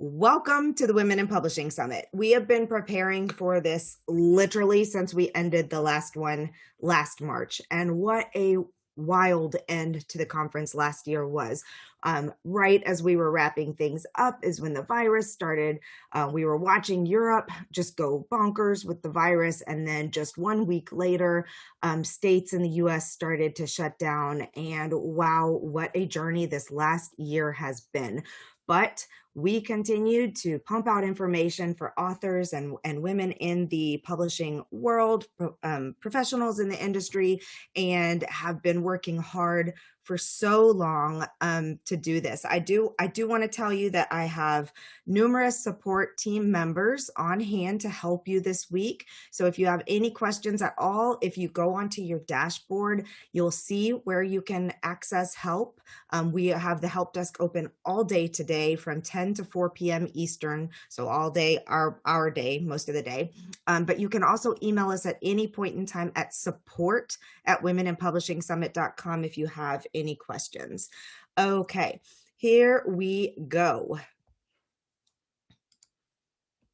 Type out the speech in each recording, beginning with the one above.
Welcome to the Women in Publishing Summit. We have been preparing for this literally since we ended the last one last March. And what a wild end to the conference last year was. Right as we were wrapping things up is when the virus started. We were watching Europe just go bonkers with the virus. And then just 1 week later, states in the US started to shut down. And wow, what a journey this last year has been. But we continued to pump out information for authors and women in the publishing world, professionals in the industry, and have been working hard for so long to do this. I do want to tell you that I have numerous support team members on hand to help you this week. So if you have any questions at all, if you go onto your dashboard, you'll see where you can access help. We have the help desk open all day today from 10 to 4 p.m. Eastern. So all day, our day, most of the day. But you can also email us at any point in time at support@womeninpublishingsummit.com if you have any questions. Okay, here we go.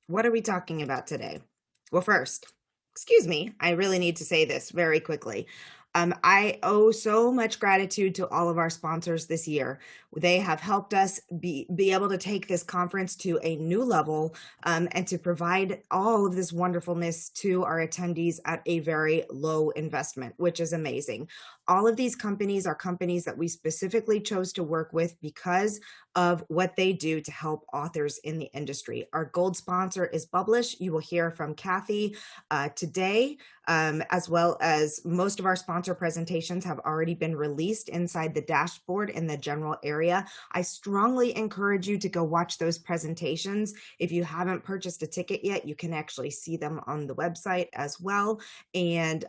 What are we talking about today? Well, first, excuse me, I really need to say this very quickly. I owe so much gratitude to all of our sponsors this year. They have helped us be able to take this conference to a new level and to provide all of this wonderfulness to our attendees at a very low investment, which is amazing. All of these companies are companies that we specifically chose to work with because of what they do to help authors in the industry. Our gold sponsor is Publish. You will hear from Kathy today, as well as most of our sponsor presentations have already been released inside the dashboard in the general area. I strongly encourage you to go watch those presentations. If you haven't purchased a ticket yet, you can actually see them on the website as well. And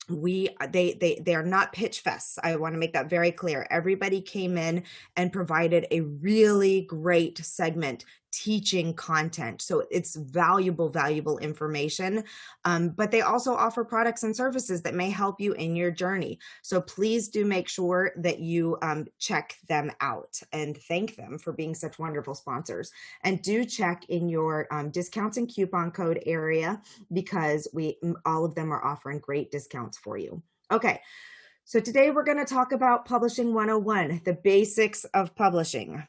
they are not pitch fests. I want to make that very clear. Everybody came in and provided a really great segment teaching content. So it's valuable information, but they also offer products and services that may help you in your journey. So please do make sure that you check them out and thank them for being such wonderful sponsors. And do check in your discounts and coupon code area because all of them are offering great discounts for you. Okay. So today we're going to talk about Publishing 101, the basics of publishing.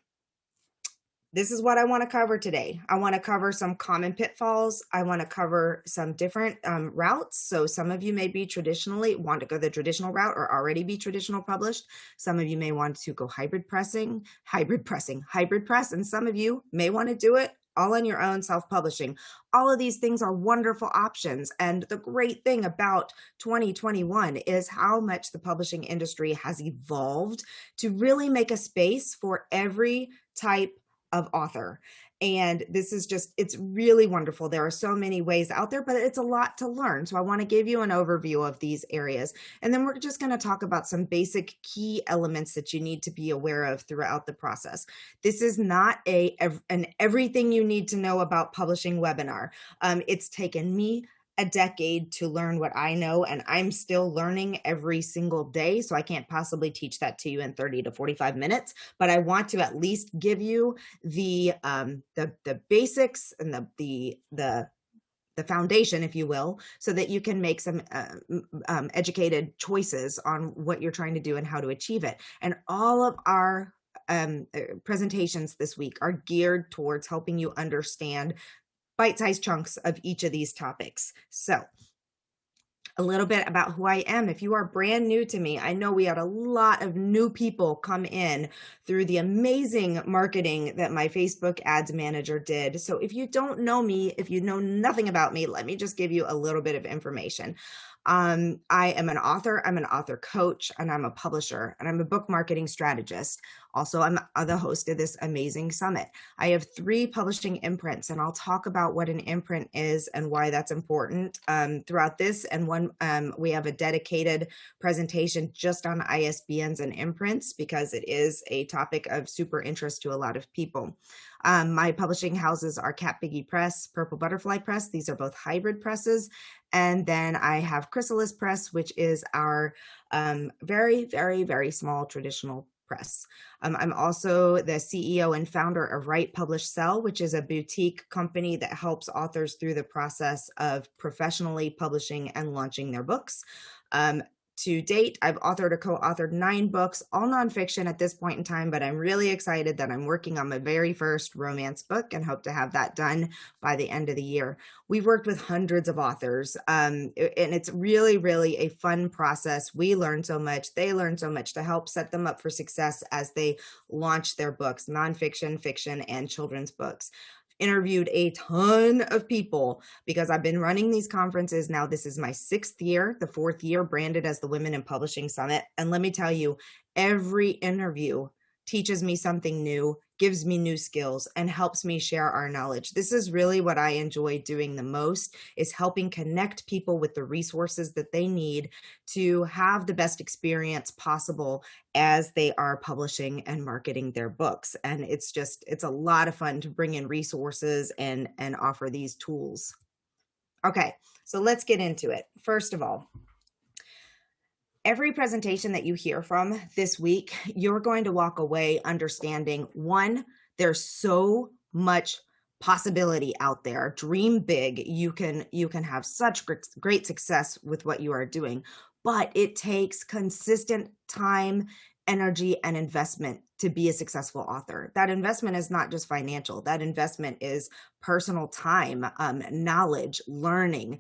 This is what I want to cover today. I want to cover some common pitfalls. I want to cover some different routes. So some of you may be want to go the traditional route or already be traditional published. Some of you may want to go hybrid press, and some of you may want to do it all on your own, self-publishing. All of these things are wonderful options. And the great thing about 2021 is how much the publishing industry has evolved to really make a space for every type of author. And this is it's really wonderful. There are so many ways out there, but it's a lot to learn. So I want to give you an overview of these areas. And then we're just going to talk about some basic key elements that you need to be aware of throughout the process. This is not an everything you need to know about publishing webinar. It's taken me a decade to learn what I know, and I'm still learning every single day. So I can't possibly teach that to you in 30 to 45 minutes, but I want to at least give you the basics and the foundation, if you will, so that you can make some educated choices on what you're trying to do and how to achieve it. And all of our presentations this week are geared towards helping you understand bite-sized chunks of each of these topics. So a little bit about who I am. If you are brand new to me, I know we had a lot of new people come in through the amazing marketing that my Facebook ads manager did. So if you don't know me, if you know nothing about me, let me just give you a little bit of information. I am an author, I'm an author coach, and I'm a publisher, and I'm a book marketing strategist. Also, I'm the host of this amazing summit. I have 3 publishing imprints, and I'll talk about what an imprint is and why that's important throughout this. And we have a dedicated presentation just on ISBNs and imprints because it is a topic of super interest to a lot of people. My publishing houses are Cat Biggie Press, Purple Butterfly Press. These are both hybrid presses. And then I have Chrysalis Press, which is our very, very, very small traditional Press. I'm also the CEO and founder of Write, Publish, Sell, which is a boutique company that helps authors through the process of professionally publishing and launching their books. To date, I've authored or co-authored 9 books, all nonfiction at this point in time, but I'm really excited that I'm working on my very first romance book and hope to have that done by the end of the year. We've worked with hundreds of authors, and it's really, really a fun process. We learn so much, they learn so much to help set them up for success as they launch their books, nonfiction, fiction, and children's books. Interviewed a ton of people because I've been running these conferences now. This is my 6th year, the 4th year branded as the Women in Publishing Summit. And let me tell you, every interview teaches me something new, gives me new skills, and helps me share our knowledge. This is really what I enjoy doing the most, is helping connect people with the resources that they need to have the best experience possible as they are publishing and marketing their books. And it's a lot of fun to bring in resources and offer these tools. Okay, so let's get into it. First of all, every presentation that you hear from this week, you're going to walk away understanding, one, there's so much possibility out there. Dream big. You can have such great success with what you are doing, but it takes consistent time, energy, and investment to be a successful author. That investment is not just financial. That investment is personal time, knowledge, learning,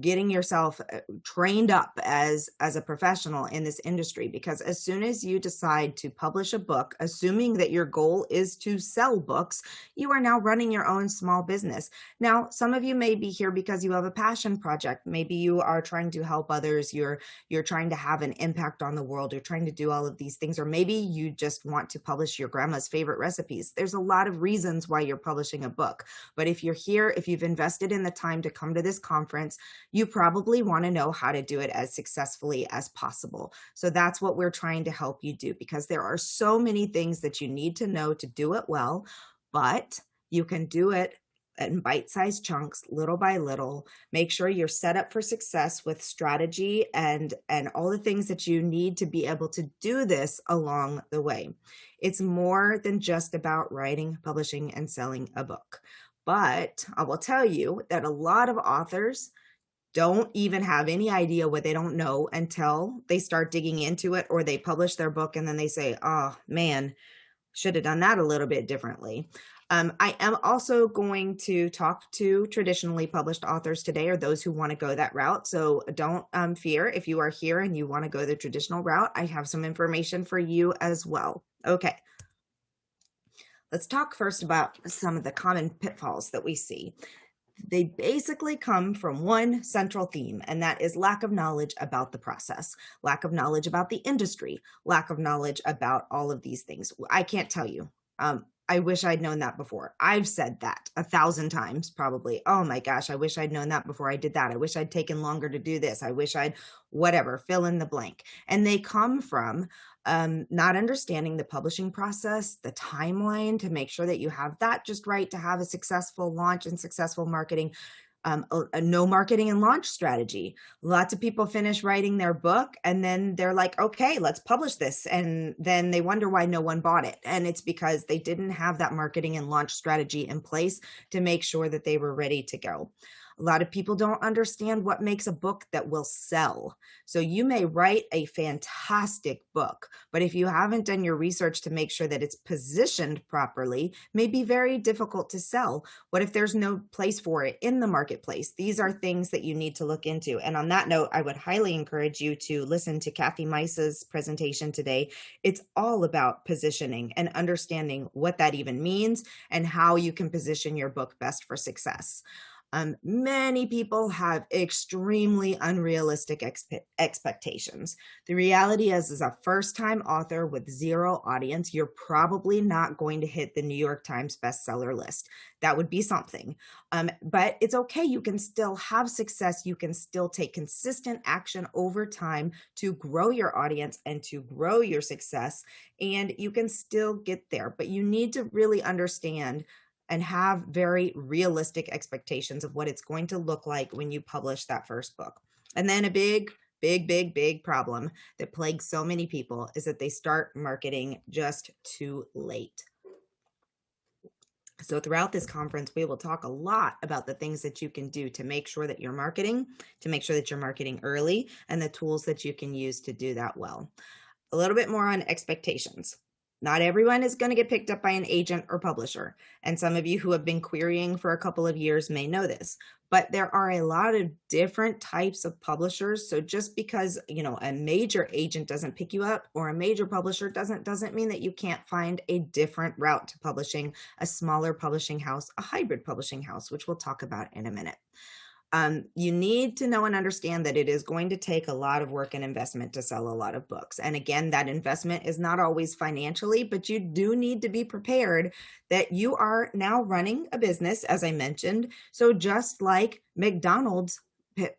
getting yourself trained up as a professional in this industry. Because as soon as you decide to publish a book, assuming that your goal is to sell books, you are now running your own small business. Now, some of you may be here because you have a passion project. Maybe you are trying to help others. You're trying to have an impact on the world. You're trying to do all of these things. Or maybe you just want to publish your grandma's favorite recipes. There's a lot of reasons why you're publishing a book. But if you're here, if you've invested in the time to come to this conference, you probably want to know how to do it as successfully as possible. So that's what we're trying to help you do, because there are so many things that you need to know to do it well, but you can do it in bite-sized chunks, little by little. Make sure you're set up for success with strategy and all the things that you need to be able to do this along the way. It's more than just about writing, publishing, and selling a book. But I will tell you that a lot of authors don't even have any idea what they don't know until they start digging into it, or they publish their book and then they say, oh man, should have done that a little bit differently. I am also going to talk to traditionally published authors today, or those who want to go that route. So don't fear if you are here and you want to go the traditional route. I have some information for you as well. Okay. Let's talk first about some of the common pitfalls that we see. They basically come from one central theme, and that is lack of knowledge about the process, lack of knowledge about the industry, lack of knowledge about all of these things. I can't tell you. I wish I'd known that before. I've said that 1,000 times, probably. Oh my gosh, I wish I'd known that before I did that. I wish I'd taken longer to do this. I wish I'd whatever, fill in the blank. And they come from not understanding the publishing process, the timeline to make sure that you have that just right to have a successful launch and successful marketing. A no marketing and launch strategy. Lots of people finish writing their book and then they're like, okay, let's publish this. And then they wonder why no one bought it. And it's because they didn't have that marketing and launch strategy in place to make sure that they were ready to go. A lot of people don't understand what makes a book that will sell. So you may write a fantastic book, but if you haven't done your research to make sure that it's positioned properly, it may be very difficult to sell. What if there's no place for it in the marketplace? These are things that you need to look into. And on that note, I would highly encourage you to listen to Kathy Meiss's presentation today. It's all about positioning and understanding what that even means and how you can position your book best for success. Many people have extremely unrealistic expectations. The reality is, as a first-time author with zero audience, you're probably not going to hit the New York Times bestseller list. That would be something. But it's okay. You can still have success. You can still take consistent action over time to grow your audience and to grow your success, and you can still get there. But you need to really understand and have very realistic expectations of what it's going to look like when you publish that first book. And then a big big, big, big problem that plagues so many people is that they start marketing just too late. So throughout this conference, we will talk a lot about the things that you can do to make sure that you're marketing, to make sure that you're marketing early, and the tools that you can use to do that well. A little bit more on expectations. Not everyone is going to get picked up by an agent or publisher. And some of you who have been querying for a couple of years may know this, but there are a lot of different types of publishers. So just because, a major agent doesn't pick you up or a major publisher doesn't mean that you can't find a different route to publishing, a smaller publishing house, a hybrid publishing house, which we'll talk about in a minute. You need to know and understand that it is going to take a lot of work and investment to sell a lot of books. And again, that investment is not always financially, but you do need to be prepared that you are now running a business, as I mentioned. So just like McDonald's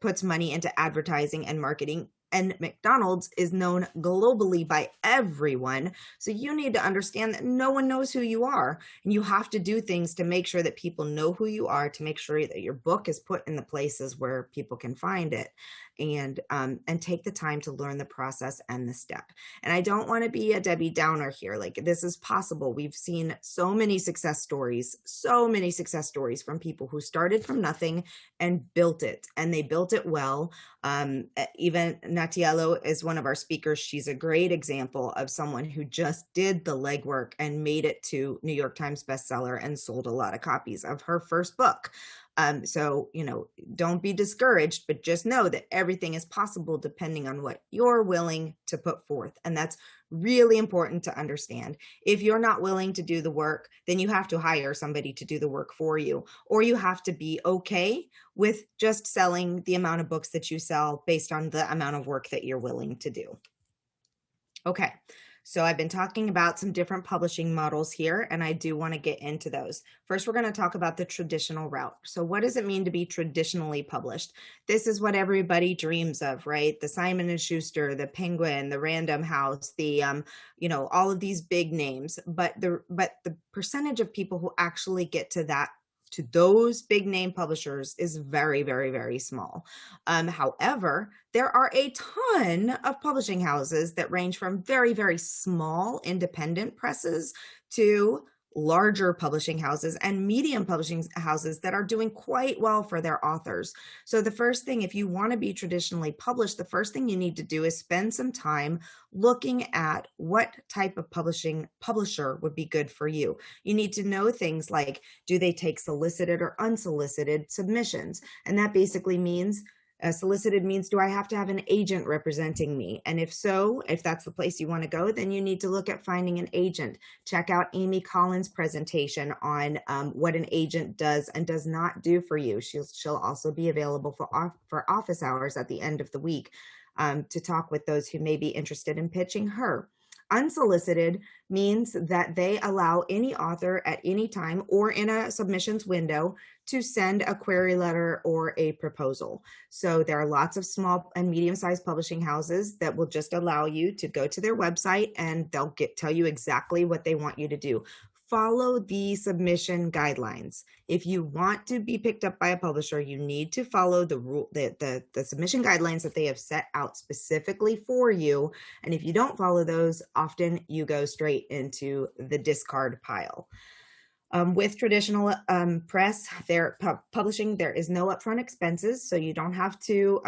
puts money into advertising and marketing, and McDonald's is known globally by everyone. So you need to understand that no one knows who you are. And you have to do things to make sure that people know who you are, to make sure that your book is put in the places where people can find it, and take the time to learn the process and the step. And I don't want to be a Debbie Downer here. Like, this is possible. We've seen so many success stories from people who started from nothing and built it, and they built it well. Even Natiello is one of our speakers. She's a great example of someone who just did the legwork and made it to New York Times bestseller and sold a lot of copies of her first book. So, don't be discouraged, but just know that everything is possible depending on what you're willing to put forth. And that's really important to understand. If you're not willing to do the work, then you have to hire somebody to do the work for you, or you have to be okay with just selling the amount of books that you sell based on the amount of work that you're willing to do. Okay. So I've been talking about some different publishing models here, and I do want to get into those. First, we're going to talk about the traditional route. So what does it mean to be traditionally published? This is what everybody dreams of, right? The Simon & Schuster, the Penguin, the Random House, the, all of these big names. But the percentage of people who actually get to those big name publishers is very, very, very small. However, there are a ton of publishing houses that range from very, very small independent presses to larger publishing houses and medium publishing houses that are doing quite well for their authors. So the first thing, if you want to be traditionally published, the first thing you need to do is spend some time looking at what type of publisher would be good for you. You need to know things like, do they take solicited or unsolicited submissions? And that basically means solicited means, do I have to have an agent representing me? And if so, if that's the place you want to go, then you need to look at finding an agent. Check out Amy Collins' presentation on what an agent does and does not do for you. She'll also be available for office hours at the end of the week to talk with those who may be interested in pitching her. Unsolicited means that they allow any author at any time or in a submissions window to send a query letter or a proposal. So there are lots of small and medium-sized publishing houses that will just allow you to go to their website and they'll tell you exactly what they want you to do. Follow the submission guidelines. If you want to be picked up by a publisher, you need to follow the submission guidelines that they have set out specifically for you. And if you don't follow those, often you go straight into the discard pile. With traditional press, publishing, there is no upfront expenses, so you don't have to,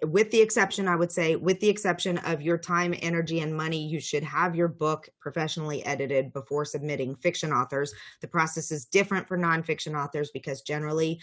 with the exception, I would say, with the exception of your time, energy, and money, you should have your book professionally edited before submitting fiction authors. The process is different for nonfiction authors because generally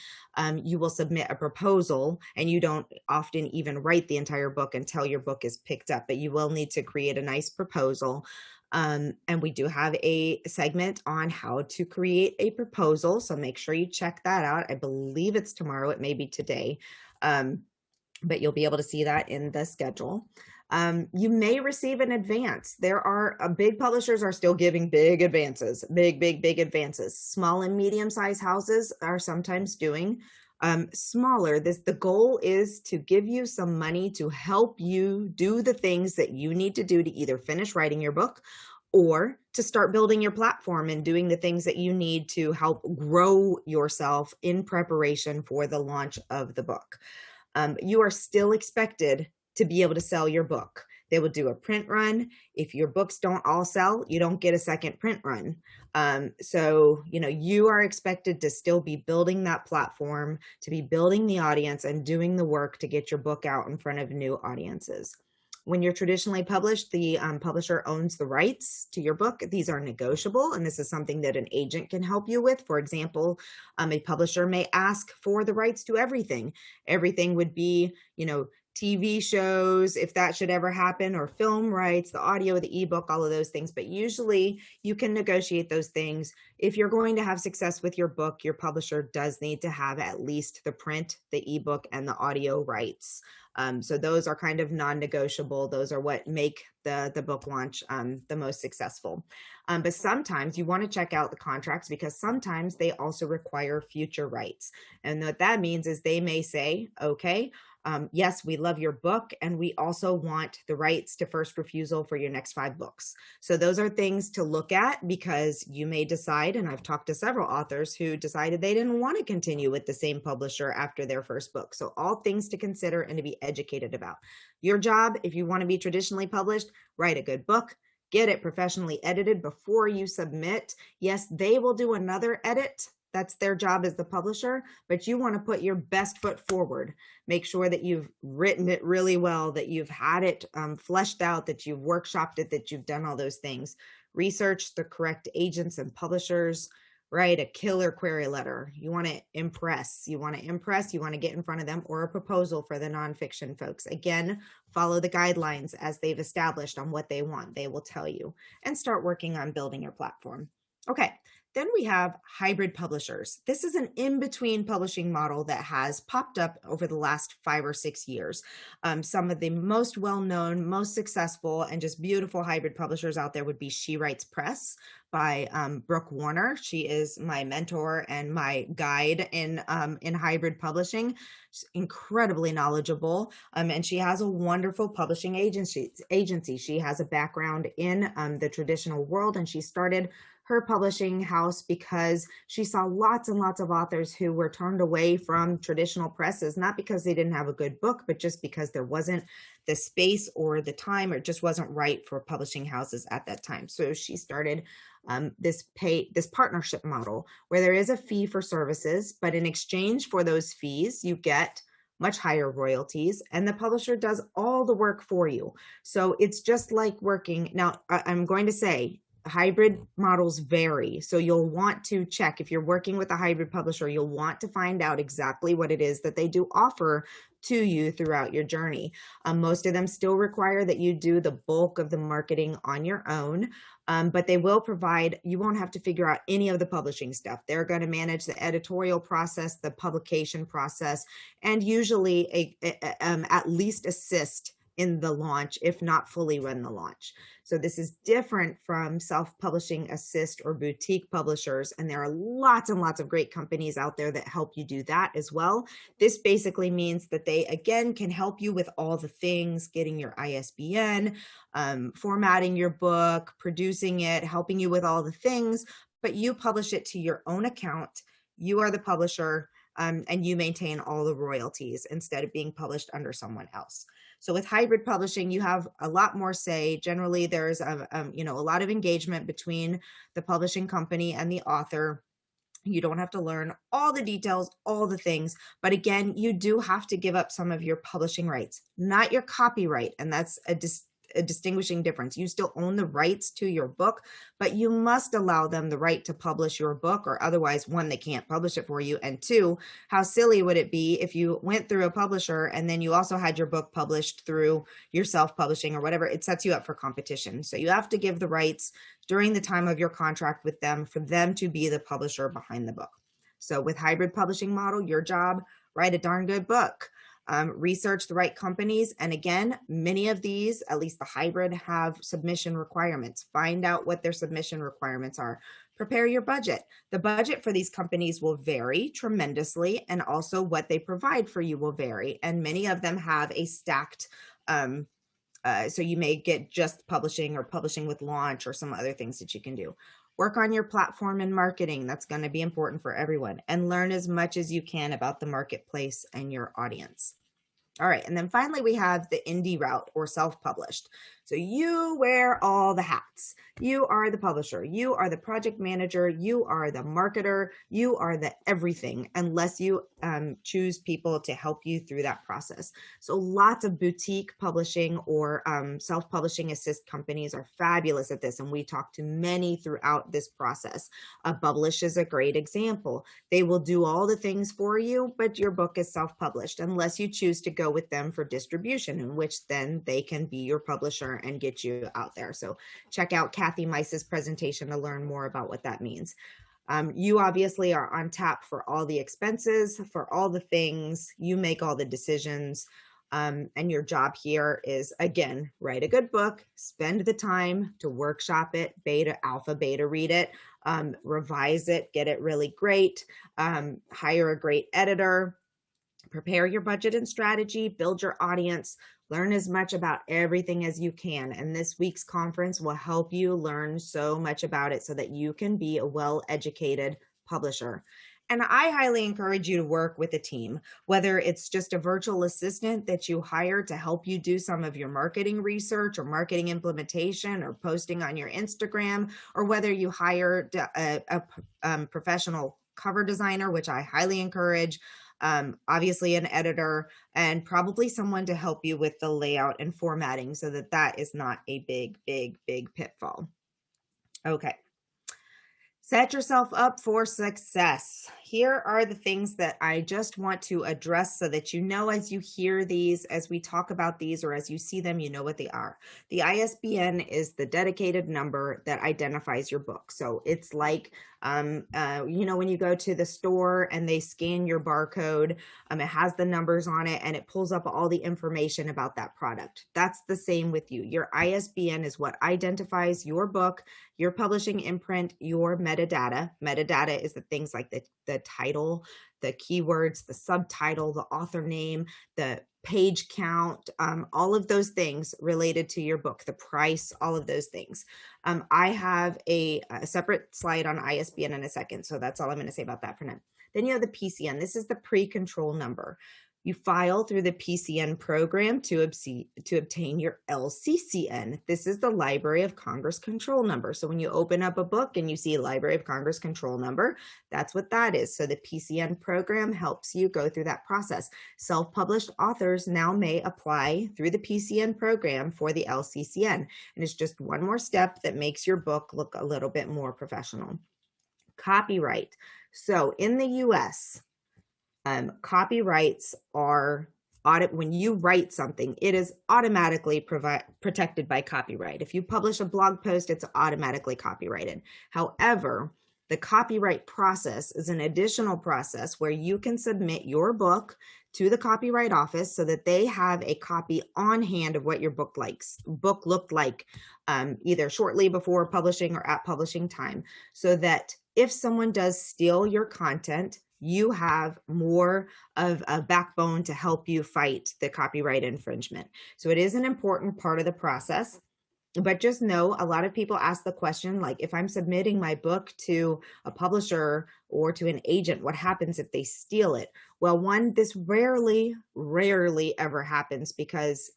you will submit a proposal and you don't often even write the entire book until your book is picked up, but you will need to create a nice proposal. And we do have a segment on how to create a proposal. So make sure you check that out. I believe it's tomorrow. It may be today, but you'll be able to see that in the schedule. You may receive an advance. There are big publishers are still giving big advances, big advances. Small and medium-sized houses are sometimes doing smaller. The goal is to give you some money to help you do the things that you need to do to either finish writing your book or to start building your platform and doing the things that you need to help grow yourself in preparation for the launch of the book. You are still expected to be able to sell your book. They will do a print run. If your books don't all sell, you don't get a second print run. So, you are expected to still be building that platform, to be building the audience and doing the work to get your book out in front of new audiences. When you're traditionally published, the publisher owns the rights to your book. These are negotiable, and this is something that an agent can help you with. For example, a publisher may ask for the rights to everything. Everything would be, TV shows, if that should ever happen, or film rights, the audio, the ebook, all of those things. But usually you can negotiate those things. If you're going to have success with your book, your publisher does need to have at least the print, the ebook, and the audio rights. So those are kind of non-negotiable. Those are what make the book launch the most successful. But sometimes you want to check out the contracts, because sometimes they also require future rights. And what that means is they may say, okay, yes, we love your book, and we also want the rights to first refusal for your next 5 books. So those are things to look at, because you may decide, and I've talked to several authors who decided they didn't want to continue with the same publisher after their first book. So all things to consider and to be educated about. Your job, if you want to be traditionally published, write a good book, get it professionally edited before you submit. Yes, they will do another edit. That's their job as the publisher, but you want to put your best foot forward. Make sure that you've written it really well, that you've had it fleshed out, that you've workshopped it, that you've done all those things. Research the correct agents and publishers. Write a killer query letter. You want to impress. You want to get in front of them, or a proposal for the nonfiction folks. Again, follow the guidelines as they've established on what they want. They will tell you, and start working on building your platform. Okay. Then we have hybrid publishers. This is an in-between publishing model that has popped up over the last 5 or 6 years. Some of the most well-known, most successful, and just beautiful hybrid publishers out there would be She Writes Press by Brooke Warner. She is my mentor and my guide in hybrid publishing. She's incredibly knowledgeable, and she has a wonderful publishing agency. She has a background in the traditional world, and she started her publishing house because she saw lots and lots of authors who were turned away from traditional presses, not because they didn't have a good book, but just because there wasn't the space or the time, or it just wasn't right for publishing houses at that time. So she started this partnership model where there is a fee for services, but in exchange for those fees, you get much higher royalties, and the publisher does all the work for you. So it's just like working. Now, I'm going to say, hybrid models vary. So you'll want to check, if you're working with a hybrid publisher, you'll want to find out exactly what it is that they do offer to you throughout your journey. Most of them still require that you do the bulk of the marketing on your own, but they will provide, you won't have to figure out any of the publishing stuff. They're going to manage the editorial process, the publication process, and usually at least assist in the launch, if not fully run the launch. So this is different from self-publishing assist or boutique publishers. And there are lots and lots of great companies out there that help you do that as well. This basically means that they, again, can help you with all the things, getting your ISBN, formatting your book, producing it, helping you with all the things, but you publish it to your own account. You are the publisher, and you maintain all the royalties instead of being published under someone else. So with hybrid publishing, you have a lot more say. Generally, there's a lot of engagement between the publishing company and the author. You don't have to learn all the details, all the things, but again, you do have to give up some of your publishing rights, not your copyright, and that's a distinguishing difference. You still own the rights to your book, but you must allow them the right to publish your book, or otherwise, 1, they can't publish it for you, and 2, how silly would it be if you went through a publisher and then you also had your book published through your self-publishing or whatever? It sets you up for competition. So you have to give the rights during the time of your contract with them for them to be the publisher behind the book. So with hybrid publishing model, your job, write a darn good book. Research the right companies. And again, many of these, at least the hybrid, have submission requirements. Find out what their submission requirements are. Prepare your budget. The budget for these companies will vary tremendously, and also what they provide for you will vary. And many of them have a stacked, so you may get just publishing or publishing with launch or some other things that you can do. Work on your platform and marketing. That's going to be important for everyone. And learn as much as you can about the marketplace and your audience. All right, and then finally we have the indie route or self-published. So you wear all the hats. You are the publisher, you are the project manager, you are the marketer, you are the everything, unless you choose people to help you through that process. So lots of boutique publishing or self-publishing assist companies are fabulous at this, and we talk to many throughout this process. Publish is a great example. They will do all the things for you, but your book is self-published unless you choose to go with them for distribution, in which then they can be your publisher and get you out there. So check out Kathy Meiss's presentation to learn more about what that means. You obviously are on tap for all the expenses, for all the things. You make all the decisions. And your job here is, again, write a good book, spend the time to workshop it, beta, alpha, beta read it, revise it, get it really great, hire a great editor, prepare your budget and strategy, build your audience, learn as much about everything as you can. And this week's conference will help you learn so much about it so that you can be a well-educated publisher. And I highly encourage you to work with a team, whether it's just a virtual assistant that you hire to help you do some of your marketing research or marketing implementation or posting on your Instagram, or whether you hire a professional cover designer, which I highly encourage, obviously an editor, and probably someone to help you with the layout and formatting so that that is not a big, big, big pitfall. Okay. Set yourself up for success. Here are the things that I just want to address so that you know as you hear these, as we talk about these, or as you see them, you know what they are. The ISBN is the dedicated number that identifies your book. So it's like, you know, when you go to the store and they scan your barcode, it has the numbers on it and it pulls up all the information about that product. That's the same with you. Your ISBN is what identifies your book, your publishing imprint, your metadata. Metadata is the things like the title, the keywords, the subtitle, the author name, the page count, all of those things related to your book, the price, all of those things. I have a separate slide on ISBN in a second, so that's all I'm going to say about that for now. Then you have the PCN. This is the pre-control number. You file through the PCN program to obtain your LCCN. This is the Library of Congress control number. So when you open up a book and you see Library of Congress control number, that's what that is. So the PCN program helps you go through that process. Self-published authors now may apply through the PCN program for the LCCN. And it's just one more step that makes your book look a little bit more professional. Copyright. So in the US, copyrights are when you write something, it is automatically protected by copyright. If you publish a blog post, it's automatically copyrighted. However, the copyright process is an additional process where you can submit your book to the Copyright Office so that they have a copy on hand of what your book looked like, either shortly before publishing or at publishing time, so that if someone does steal your content, you have more of a backbone to help you fight the copyright infringement. So it is an important part of the process. But just know, a lot of people ask the question, like, if I'm submitting my book to a publisher or to an agent, what happens if they steal it? Well, one, this rarely ever happens because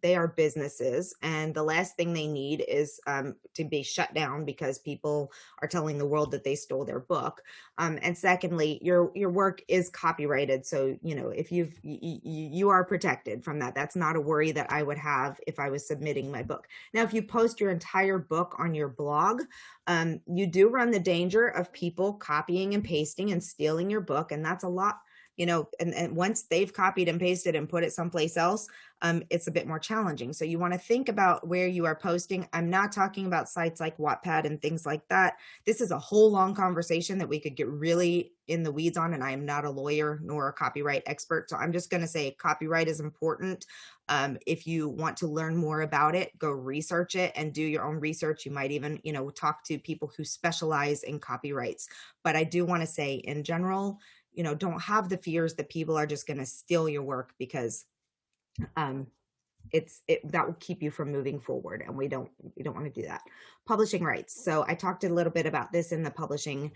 they are businesses, and the last thing they need is to be shut down because people are telling the world that they stole their book. And secondly, your work is copyrighted, so you know if you are protected from that. That's not a worry that I would have if I was submitting my book. Now, if you post your entire book on your blog, you do run the danger of people copying and pasting and stealing your book, and that's a lot. You know, and once they've copied and pasted and put it someplace else, it's a bit more challenging. So you want to think about where you are posting. I'm not talking about sites like Wattpad and things like that. This is a whole long conversation that we could get really in the weeds on, and I am not a lawyer nor a copyright expert. So I'm just going to say copyright is important. If you want to learn more about it, go research it and do your own research. You might even, you know, talk to people who specialize in copyrights. But I do want to say in general, you know, don't have the fears that people are just going to steal your work, because that will keep you from moving forward, and we don't want to do that. Publishing rights. So I talked a little bit about this in the publishing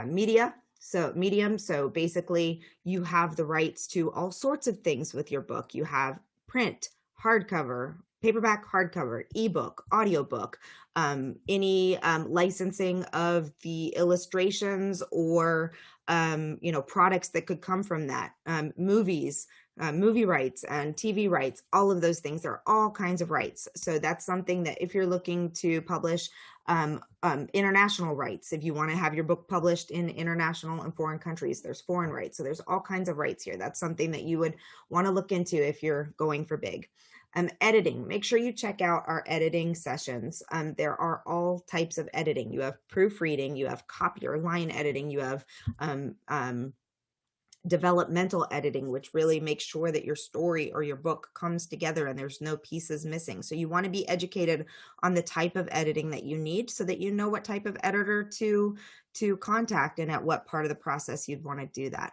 media. So basically you have the rights to all sorts of things with your book. You have print, hardcover, paperback, hardcover, ebook, audiobook, any licensing of the illustrations or products that could come from that, movies, movie rights and TV rights, all of those things. There are all kinds of rights. So that's something that if you're looking to publish international rights, if you want to have your book published in international and foreign countries, there's foreign rights. So there's all kinds of rights here. That's something that you would want to look into if you're going for big. Editing, make sure you check out our editing sessions. There are all types of editing. You have proofreading, you have copy or line editing, you have developmental editing, which really makes sure that your story or your book comes together and there's no pieces missing. So you want to be educated on the type of editing that you need so that you know what type of editor to contact and at what part of the process you'd want to do that.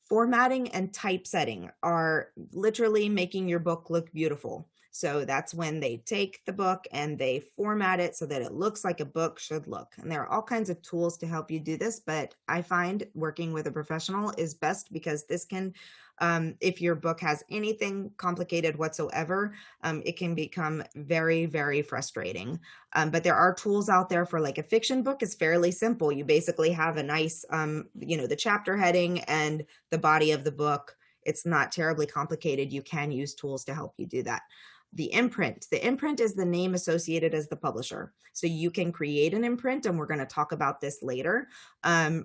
Formatting and typesetting are literally making your book look beautiful. So that's when they take the book and they format it so that it looks like a book should look. And there are all kinds of tools to help you do this, but I find working with a professional is best because this can, if your book has anything complicated whatsoever, it can become very, very frustrating. But there are tools out there for, like, a fiction book is fairly simple. You basically have a nice, the chapter heading and the body of the book. It's not terribly complicated. You can use tools to help you do that. The imprint is the name associated as the publisher. So you can create an imprint, and we're going to talk about this later,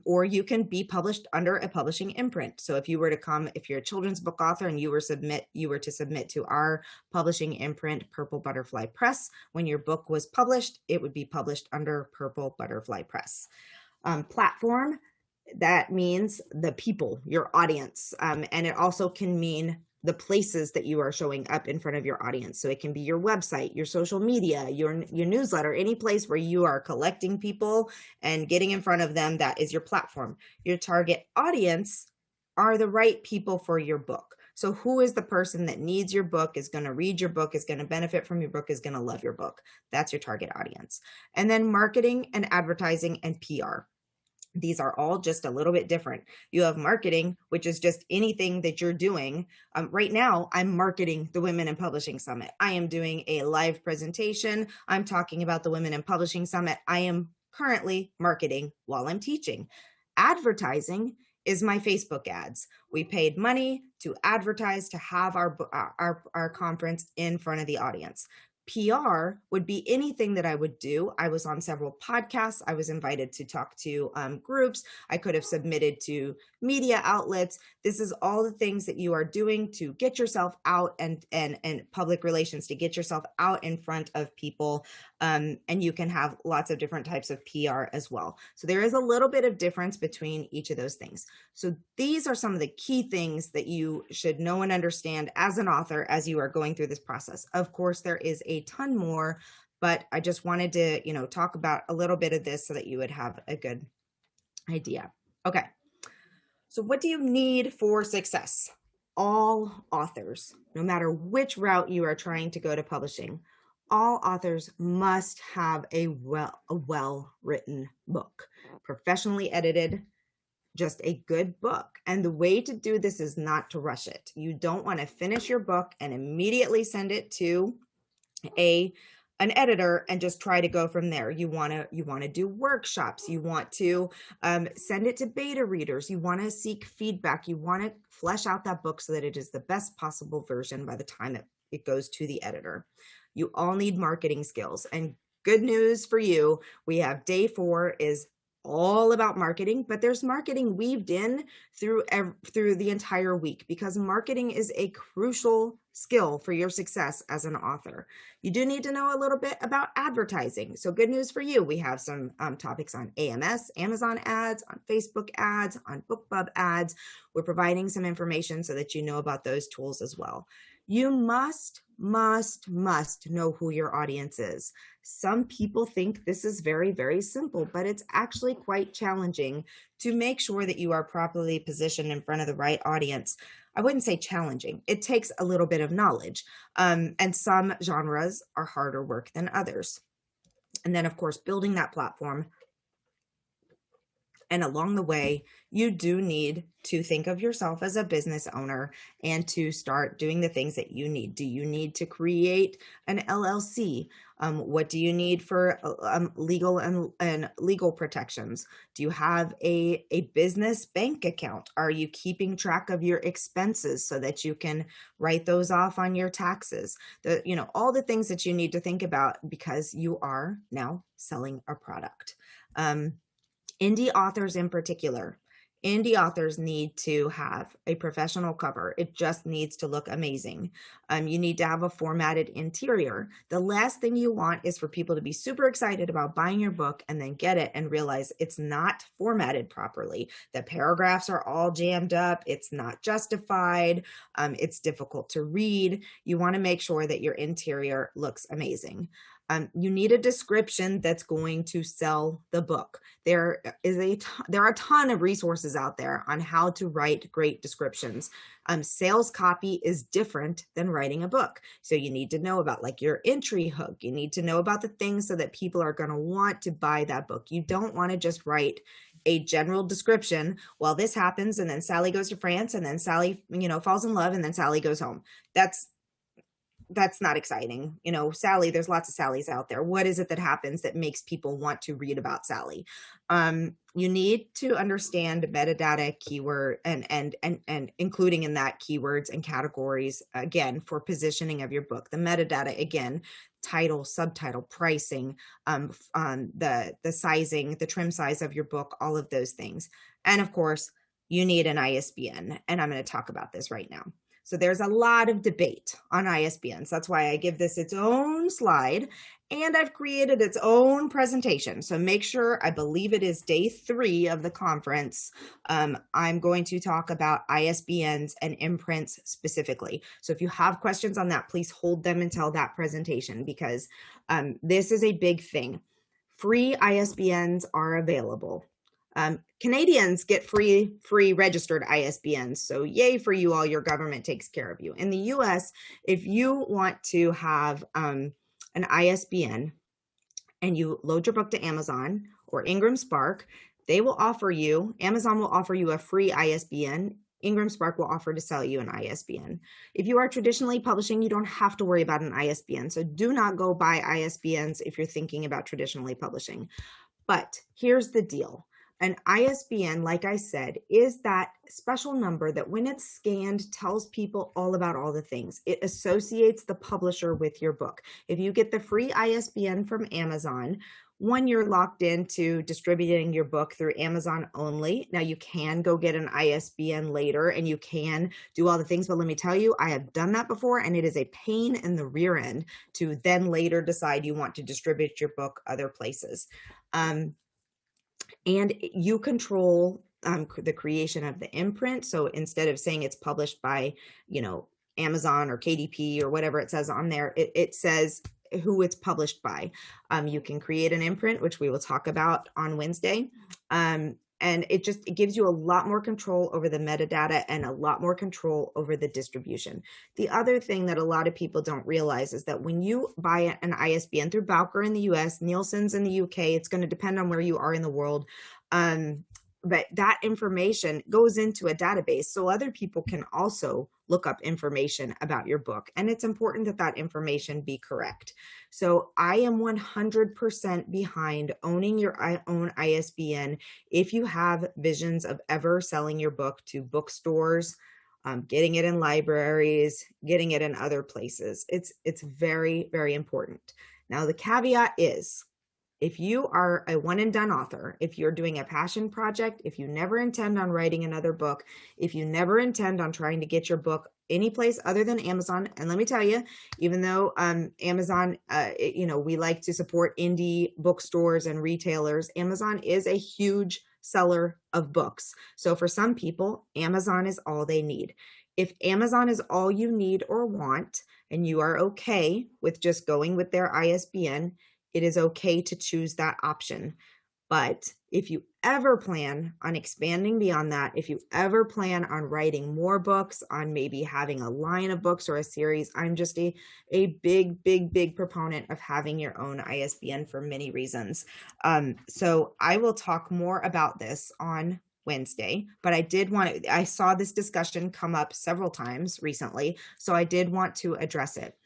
or you can be published under a publishing imprint. So if you're a children's book author and you were to submit to our publishing imprint, Purple Butterfly Press, when your book was published, it would be published under Purple Butterfly Press. Platform, that means the people, your audience, and it also can mean the places that you are showing up in front of your audience. So it can be your website, your social media, your newsletter, any place where you are collecting people and getting in front of them. That is your platform. Your target audience are the right people for your book. So who is the person that needs your book, is going to read your book, is going to benefit from your book, is going to love your book? That's your target audience. And then marketing and advertising and PR. These are all just a little bit different. You have marketing, which is just anything that you're doing. Right now, I'm marketing the Women in Publishing Summit. I am doing a live presentation. I'm talking about the Women in Publishing Summit. I am currently marketing while I'm teaching. Advertising is my Facebook ads. We paid money to advertise to have our conference in front of the audience. PR would be anything that I would do. I was on several podcasts. I was invited to talk to groups. I could have submitted to media outlets. This is all the things that you are doing to get yourself out, and public relations, to get yourself out in front of people. And you can have lots of different types of PR as well. So there is a little bit of difference between each of those things. So these are some of the key things that you should know and understand as an author as you are going through this process. Of course, there is a ton more, but I just wanted to, talk about a little bit of this so that you would have a good idea. Okay. So what do you need for success? All authors, no matter which route you are trying to go to publishing, all authors must have a well-written book, professionally edited, just a good book. And the way to do this is not to rush it. You don't want to finish your book and immediately send it to an editor and just try to go from there. You want to do workshops. You want to send it to beta readers. You want to seek feedback. You want to flesh out that book so that it is the best possible version by the time it goes to the editor. You all need marketing skills. And good news for you, we have day 4 is all about marketing, but there's marketing weaved in through the entire week, because marketing is a crucial skill for your success as an author. You do need to know a little bit about advertising. So good news for you, we have some topics on AMS, Amazon ads, on Facebook ads, on BookBub ads. We're providing some information so that you know about those tools as well. You must know who your audience is. Some people think this is very, very simple, but it's actually quite challenging to make sure that you are properly positioned in front of the right audience. I wouldn't say challenging. It takes a little bit of knowledge, and some genres are harder work than others. And then, of course, building that platform And along the way, you do need to think of yourself as a business owner and to start doing the things that you need. Do you need to create an LLC? What do you need for legal and legal protections? Do you have a business bank account? Are you keeping track of your expenses so that you can write those off on your taxes? All the things that you need to think about because you are now selling a product. Indie authors in particular, indie authors need to have a professional cover. It just needs to look amazing. You need to have a formatted interior. The last thing you want is for people to be super excited about buying your book and then get it and realize it's not formatted properly. The paragraphs are all jammed up. It's not justified. It's difficult to read. You want to make sure that your interior looks amazing. You need a description that's going to sell the book. There are a ton of resources out there on how to write great descriptions. Sales copy is different than writing a book. So you need to know about like your entry hook. You need to know about the things so that people are going to want to buy that book. You don't want to just write a general description. Well, this happens and then Sally goes to France and then Sally, falls in love and then Sally goes home. That's not exciting. Sally, there's lots of Sallys out there. What is it that happens that makes people want to read about Sally? You need to understand metadata, keyword, and including in that keywords and categories, again, for positioning of your book. The metadata, again, title, subtitle, pricing, the sizing, the trim size of your book, all of those things. And of course, you need an ISBN. And I'm going to talk about this right now. So there's a lot of debate on ISBNs. That's why I give this its own slide, and I've created its own presentation. So make sure, I believe it is day 3 of the conference. I'm going to talk about ISBNs and imprints specifically. So if you have questions on that, please hold them until that presentation because this is a big thing. Free ISBNs are available. Canadians get free registered ISBNs. So yay for you all, your government takes care of you. In the US, if you want to have an ISBN and you load your book to Amazon or Ingram Spark, Amazon will offer you a free ISBN. Ingram Spark will offer to sell you an ISBN. If you are traditionally publishing, you don't have to worry about an ISBN. So do not go buy ISBNs if you're thinking about traditionally publishing. But here's the deal. An ISBN, like I said, is that special number that when it's scanned tells people all about all the things. It associates the publisher with your book. If you get the free ISBN from Amazon, one, you're locked into distributing your book through Amazon only. Now you can go get an ISBN later and you can do all the things, but let me tell you, I have done that before and it is a pain in the rear end to then later decide you want to distribute your book other places. And you control the creation of the imprint. So instead of saying it's published by, Amazon or KDP or whatever it says on there, it says who it's published by. You can create an imprint, which we will talk about on Wednesday. And it gives you a lot more control over the metadata and a lot more control over the distribution. The other thing that a lot of people don't realize is that when you buy an ISBN through Bowker in the US, Nielsen's in the UK, it's going to depend on where you are in the world. But that information goes into a database so other people can also look up information about your book. And it's important that that information be correct. So I am 100% behind owning your own ISBN if you have visions of ever selling your book to bookstores, getting it in libraries, getting it in other places. It's very, very important. Now, the caveat is, if you are a one and done author, if you're doing a passion project, if you never intend on writing another book, if you never intend on trying to get your book any place other than Amazon, and let me tell you, even though Amazon, we like to support indie bookstores and retailers, Amazon is a huge seller of books. So for some people, Amazon is all they need. If Amazon is all you need or want, and you are okay with just going with their ISBN, it is okay to choose that option. But if you ever plan on expanding beyond that, if you ever plan on writing more books, on maybe having a line of books or a series, I'm just a big proponent of having your own ISBN for many reasons. So I will talk more about this on Wednesday, but I saw this discussion come up several times recently, so I did want to address it.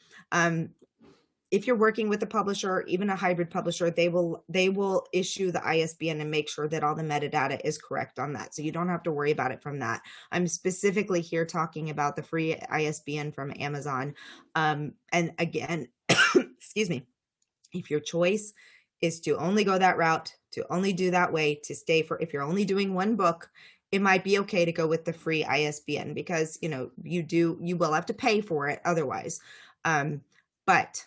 If you're working with a publisher, even a hybrid publisher, they will issue the ISBN and make sure that all the metadata is correct on that. So you don't have to worry about it from that. I'm specifically here talking about the free ISBN from Amazon. And again, excuse me, if your choice is to only go that route, to only do that way, if you're only doing one book, it might be okay to go with the free ISBN because, you will have to pay for it otherwise. But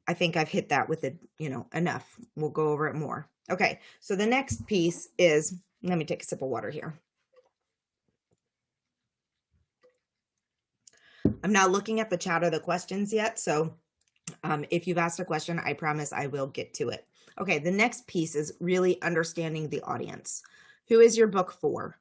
I think I've hit that with it, enough. We'll go over it more. Okay, so the next piece is, let me take a sip of water here. I'm not looking at the chat or the questions yet, so if you've asked a question, I promise I will get to it. Okay, the next piece is really understanding the audience. Who is your book for?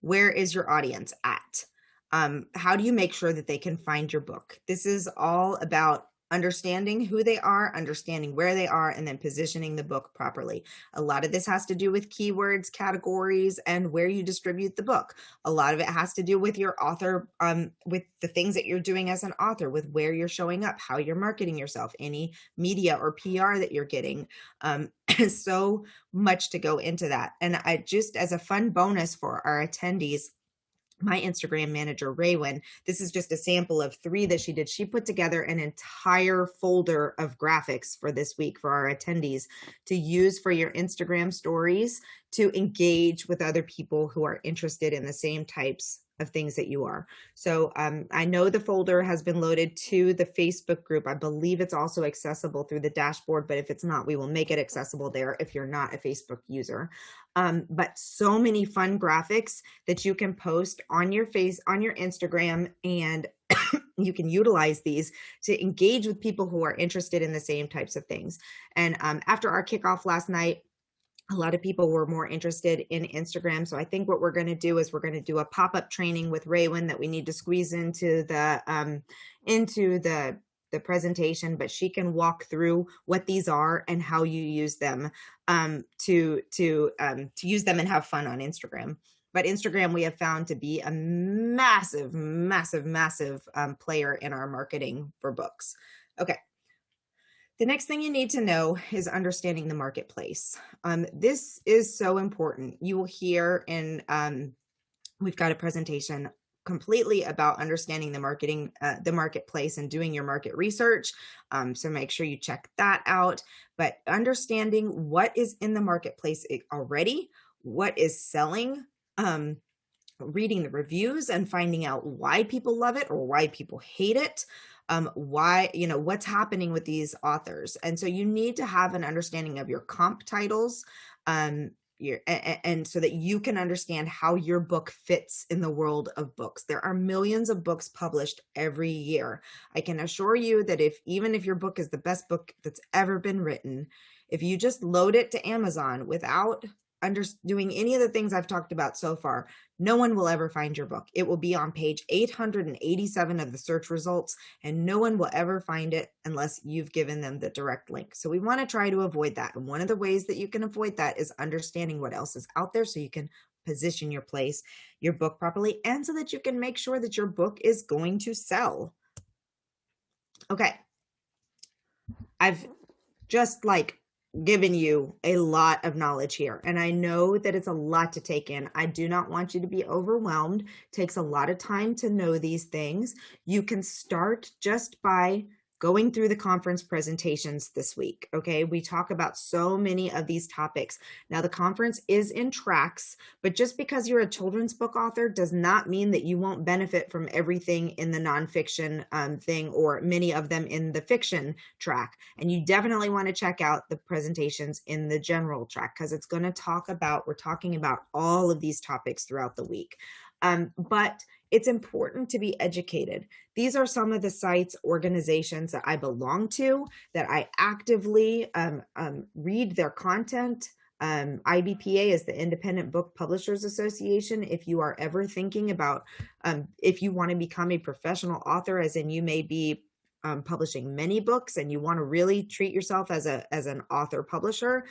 Where is your audience at? How do you make sure that they can find your book? This is all about understanding who they are, understanding where they are, and then positioning the book properly. A lot of this has to do with keywords, categories, and where you distribute the book. A lot of it has to do with your author, with the things that you're doing as an author, with where you're showing up, how you're marketing yourself, any media or PR that you're getting. So much to go into that. And I just, as a fun bonus for our attendees, my Instagram manager, Raywin, this is just a sample of 3 that she did. She put together an entire folder of graphics for this week for our attendees to use for your Instagram stories to engage with other people who are interested in the same types of things that you are. So I know the folder has been loaded to the Facebook group. I believe it's also accessible through the dashboard, but if it's not, we will make it accessible there if you're not a Facebook user. But so many fun graphics that you can post on your Instagram, and you can utilize these to engage with people who are interested in the same types of things. And after our kickoff last night, a lot of people were more interested in Instagram. So I think what we're going to do is we're going to do a pop-up training with Raywin that we need to squeeze into the presentation, but she can walk through what these are and how you use them to use them and have fun on Instagram. But Instagram, we have found to be a massive player in our marketing for books. Okay. The next thing you need to know is understanding the marketplace. This is so important. You will hear we've got a presentation completely about understanding the marketplace and doing your market research. So make sure you check that out. But understanding what is in the marketplace already, what is selling, reading the reviews and finding out why people love it or why people hate it. Why, what's happening with these authors. And so you need to have an understanding of your comp titles, and so that you can understand how your book fits in the world of books. There are millions of books published every year. I can assure you that even if your book is the best book that's ever been written, if you just load it to Amazon without doing any of the things I've talked about so far, no one will ever find your book. It will be on page 887 of the search results, and no one will ever find it unless you've given them the direct link. So we want to try to avoid that. And one of the ways that you can avoid that is understanding what else is out there so you can position your book properly, and so that you can make sure that your book is going to sell. Okay. I've just given you a lot of knowledge here, and I know that it's a lot to take in. I do not want you to be overwhelmed. It takes a lot of time to know these things. You can start just by going through the conference presentations this week. Okay, we talk about so many of these topics. Now, the conference is in tracks, but just because you're a children's book author does not mean that you won't benefit from everything in the nonfiction thing, or many of them in the fiction track. And you definitely want to check out the presentations in the general track, because it's going to we're talking about all of these topics throughout the week. But it's important to be educated. These are some of the sites, organizations that I belong to, that I actively read their content, IBPA is the Independent Book Publishers Association. If you are ever thinking about, if you want to become a professional author, as in you may be publishing many books and you want to really treat yourself as an author publisher,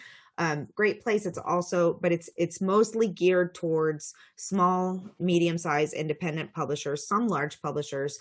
great place. It's also, but it's mostly geared towards small, medium-sized independent publishers, some large publishers.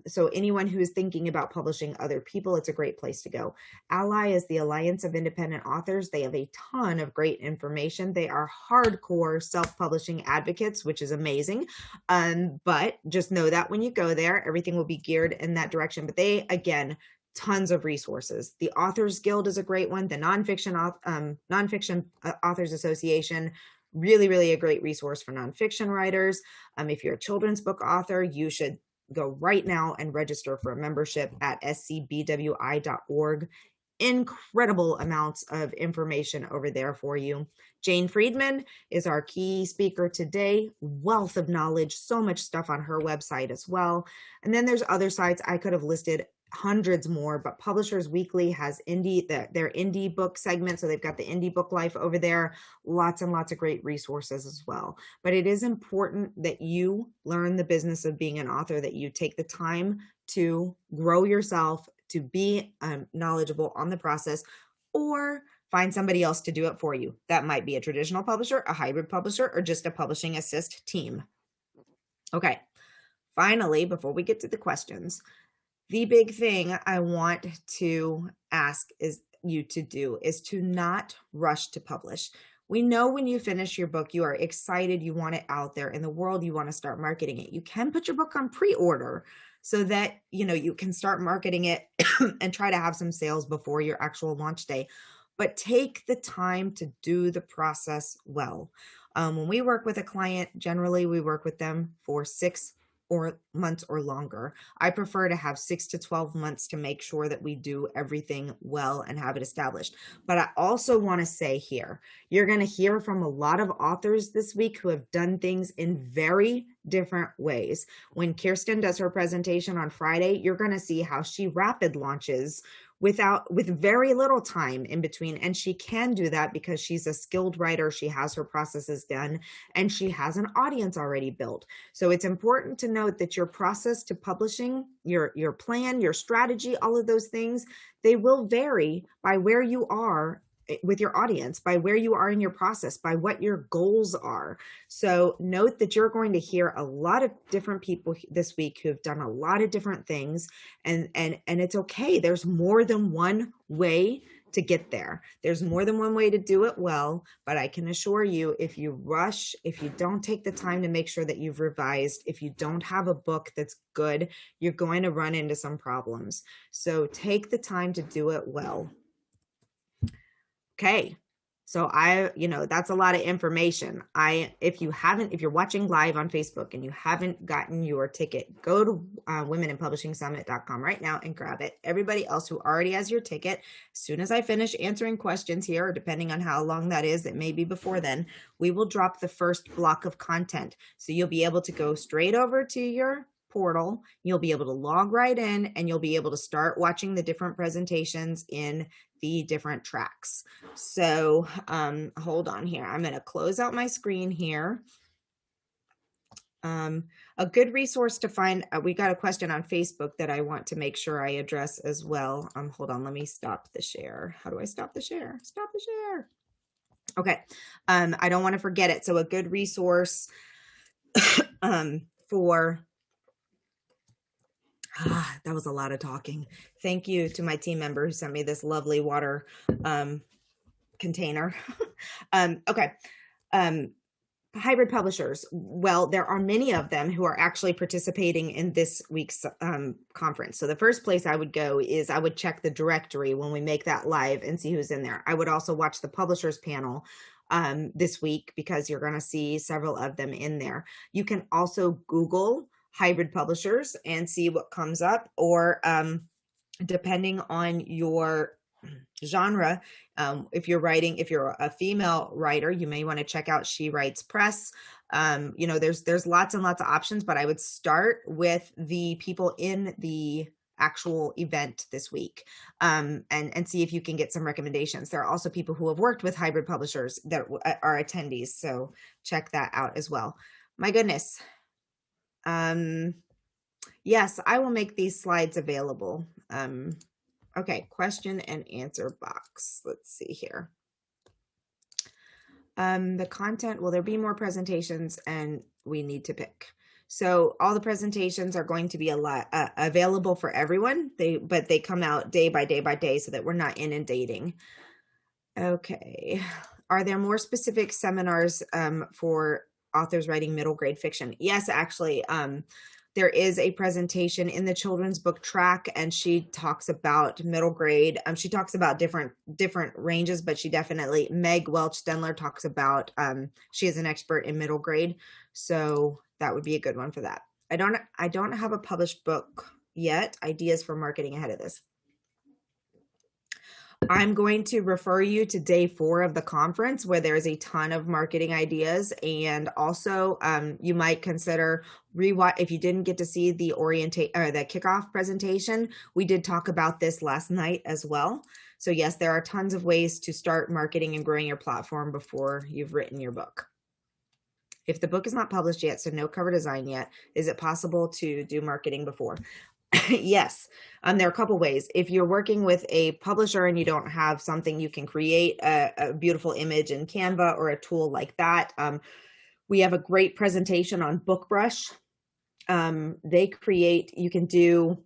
So anyone who is thinking about publishing other people, it's a great place to go. Ally is the Alliance of Independent Authors. They have a ton of great information. They are hardcore self-publishing advocates, which is amazing. But just know that when you go there, everything will be geared in that direction. But they, again, tons of resources. The Authors Guild is a great one. The Nonfiction Authors Association, really a great resource for nonfiction writers. If you're a children's book author, you should go right now and register for a membership at scbwi.org. Incredible amounts of information over there for you. Jane Friedman is our key speaker today. Wealth of knowledge, so much stuff on her website as well. And then there's other sites I could have listed hundreds more, but Publishers Weekly has their indie book segment. So they've got the Indie Book Life over there, lots and lots of great resources as well. But it is important that you learn the business of being an author, that you take the time to grow yourself, to be knowledgeable on the process, or find somebody else to do it for you. That might be a traditional publisher, a hybrid publisher, or just a publishing assist team. Okay, finally, before we get to the questions, the big thing I want to ask you to do is to not rush to publish. We know when you finish your book, you are excited, you want it out there in the world, you want to start marketing it. You can put your book on pre-order so that you can start marketing it and try to have some sales before your actual launch day. But take the time to do the process well. When we work with a client, generally we work with them for 6 months or longer. I prefer to have 6 to 12 months to make sure that we do everything well and have it established. But I also want to say here, you're going to hear from a lot of authors this week who have done things in very different ways. When Kirsten does her presentation on Friday, you're going to see how she rapid launches with very little time in between. And she can do that because she's a skilled writer. She has her processes done and she has an audience already built. So it's important to note that your process to publishing, your plan, your strategy, all of those things, they will vary by where you are with your audience, by where you are in your process, by what your goals are. So note that you're going to hear a lot of different people this week who have done a lot of different things, and it's okay. There's more than one way to get there. There's more than one way to do it well, but I can assure you, if you rush, if you don't take the time to make sure that you've revised, if you don't have a book that's good, you're going to run into some problems. So take the time to do it well. Okay, so that's a lot of information. If you're watching live on Facebook and you haven't gotten your ticket, go to womeninpublishingsummit.com right now and grab it. Everybody else who already has your ticket, as soon as I finish answering questions here, or depending on how long that is, it may be before then, we will drop the first block of content. So you'll be able to go straight over to your portal, you'll be able to log right in, and you'll be able to start watching the different presentations in the different tracks. So hold on here. I'm going to close out my screen here. A good resource to find, we got a question on Facebook that I want to make sure I address as well. Hold on, let me stop the share. How do I stop the share? Stop the share. Okay, I don't want to forget it. So a good resource for that was a lot of talking. Thank you to my team member who sent me this lovely water container. Okay. Hybrid publishers. Well, there are many of them who are actually participating in this week's conference. So the first place I would go is I would check the directory when we make that live and see who's in there. I would also watch the publishers panel this week because you're going to see several of them in there. You can also Google hybrid publishers and see what comes up, or depending on your genre, if you're a female writer, you may want to check out She Writes Press. There's lots and lots of options, but I would start with the people in the actual event this week, and see if you can get some recommendations. There are also people who have worked with hybrid publishers that are attendees, so check that out as well. My goodness. Yes, I will make these slides available. Okay, question and answer box. Let's see here. The content, will there be more presentations? And we need to pick. So all the presentations are going to be available for everyone, but they come out day by day so that we're not inundating. Okay. Are there more specific seminars for authors writing middle grade fiction? Yes, actually. There is a presentation in the children's book track, and she talks about middle grade. She talks about different ranges, but she definitely, Meg Welch-Denler talks about, she is an expert in middle grade. So that would be a good one for that. I don't have a published book yet. Ideas for marketing ahead of this. I'm going to refer you to day 4 of the conference, where there's a ton of marketing ideas. And also you might consider if you didn't get to see the the kickoff presentation, we did talk about this last night as well. So yes, there are tons of ways to start marketing and growing your platform before you've written your book. If the book is not published yet, so no cover design yet, is it possible to do marketing before? Yes, there are a couple ways. If you're working with a publisher and you don't have something, you can create a beautiful image in Canva or a tool like that. We have a great presentation on BookBrush. They create, you can do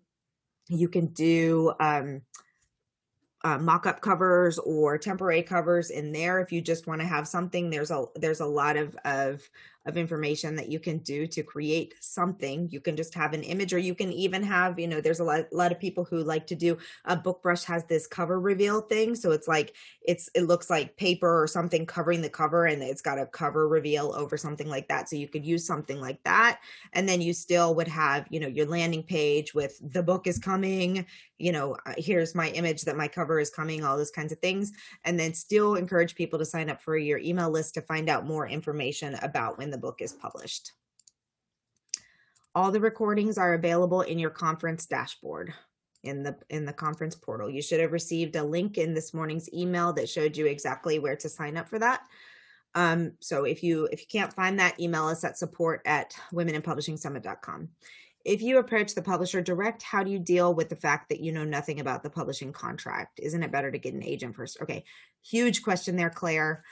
mock-up covers or temporary covers in there. If you just want to have something, there's a lot of information that you can do to create something. You can just have an image, or you can even have, there's a lot of people who like to do, BookBrush has this cover reveal thing. So it's like, it looks like paper or something covering the cover, and it's got a cover reveal over something like that. So you could use something like that. And then you still would have, your landing page with the book is coming, here's my image that my cover is coming, all those kinds of things. And then still encourage people to sign up for your email list to find out more information about when the book is published. All the recordings are available in your conference dashboard in the conference portal. You should have received a link in this morning's email that showed you exactly where to sign up for that. So if you can't find that, email us at support@womeninpublishingsummit.com. If you approach the publisher direct, how do you deal with the fact that you know nothing about the publishing contract? Isn't it better to get an agent first? Okay, huge question there, Claire.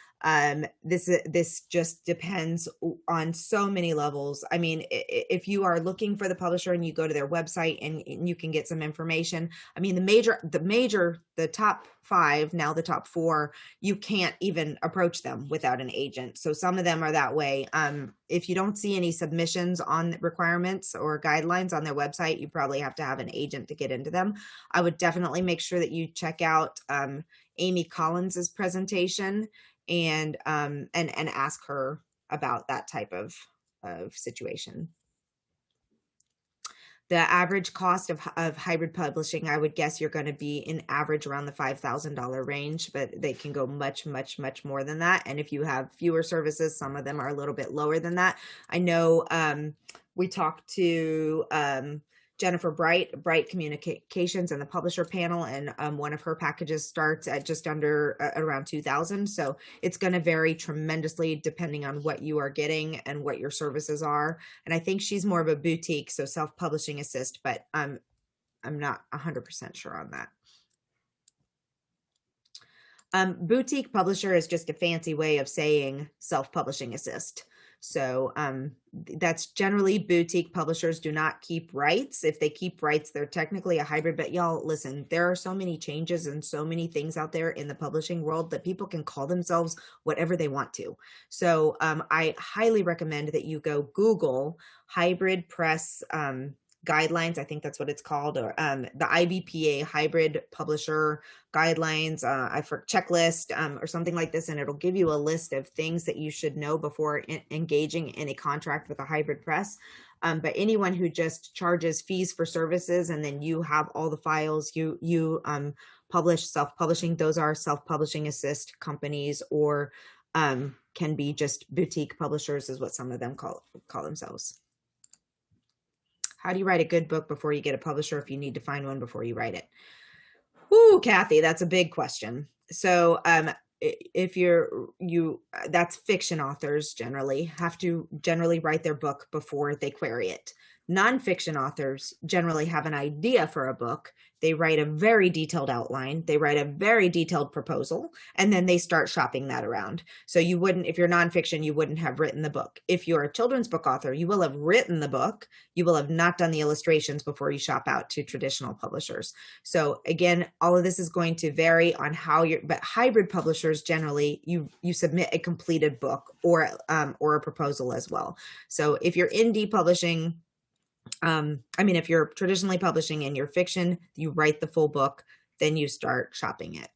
This just depends on so many levels. I mean, if you are looking for the publisher and you go to their website and you can get some information, I mean, the top 5, now the top 4, you can't even approach them without an agent. So some of them are that way. If you don't see any submissions on requirements or guidelines on their website, you probably have to have an agent to get into them. I would definitely make sure that you check out Amy Collins's presentation and ask her about that type of situation. The average cost of hybrid publishing, I would guess you're going to be in average around the $5,000 range, but they can go much, much, much more than that. And if you have fewer services, some of them are a little bit lower than that. I know we talked to Jennifer Bright Communications and the publisher panel, and one of her packages starts at just under around $2,000. So it's going to vary tremendously depending on what you are getting and what your services are. And I think she's more of a boutique, so self-publishing assist, but I'm not 100% sure on that. Boutique publisher is just a fancy way of saying self-publishing assist. So that's generally boutique publishers do not keep rights. If they keep rights, they're technically a hybrid. But y'all, listen, there are so many changes and so many things out there in the publishing world that people can call themselves whatever they want to. So I highly recommend that you go Google hybrid press guidelines. I think that's what it's called, or the IBPA hybrid publisher guidelines, for checklist or something like this, and it'll give you a list of things that you should know before engaging in a contract with a hybrid press. But anyone who just charges fees for services and then you have all the files, you publish self-publishing, those are self-publishing assist companies, or can be just boutique publishers is what some of them call themselves. How do you write a good book before you get a publisher if you need to find one before you write it? Ooh, Kathy, that's a big question. So if that's fiction authors generally have to write their book before they query it. Nonfiction authors generally have an idea for a book. They write a very detailed outline. They write a very detailed proposal, and then they start shopping that around. So you wouldn't, if you're nonfiction, you wouldn't have written the book. If you're a children's book author, you will have written the book. You will have not done the illustrations before you shop out to traditional publishers. So again, all of this is going to vary on how but hybrid publishers generally, you submit a completed book or a proposal as well. So if you're indie publishing, if you're traditionally publishing in your fiction, you write the full book, then you start shopping it.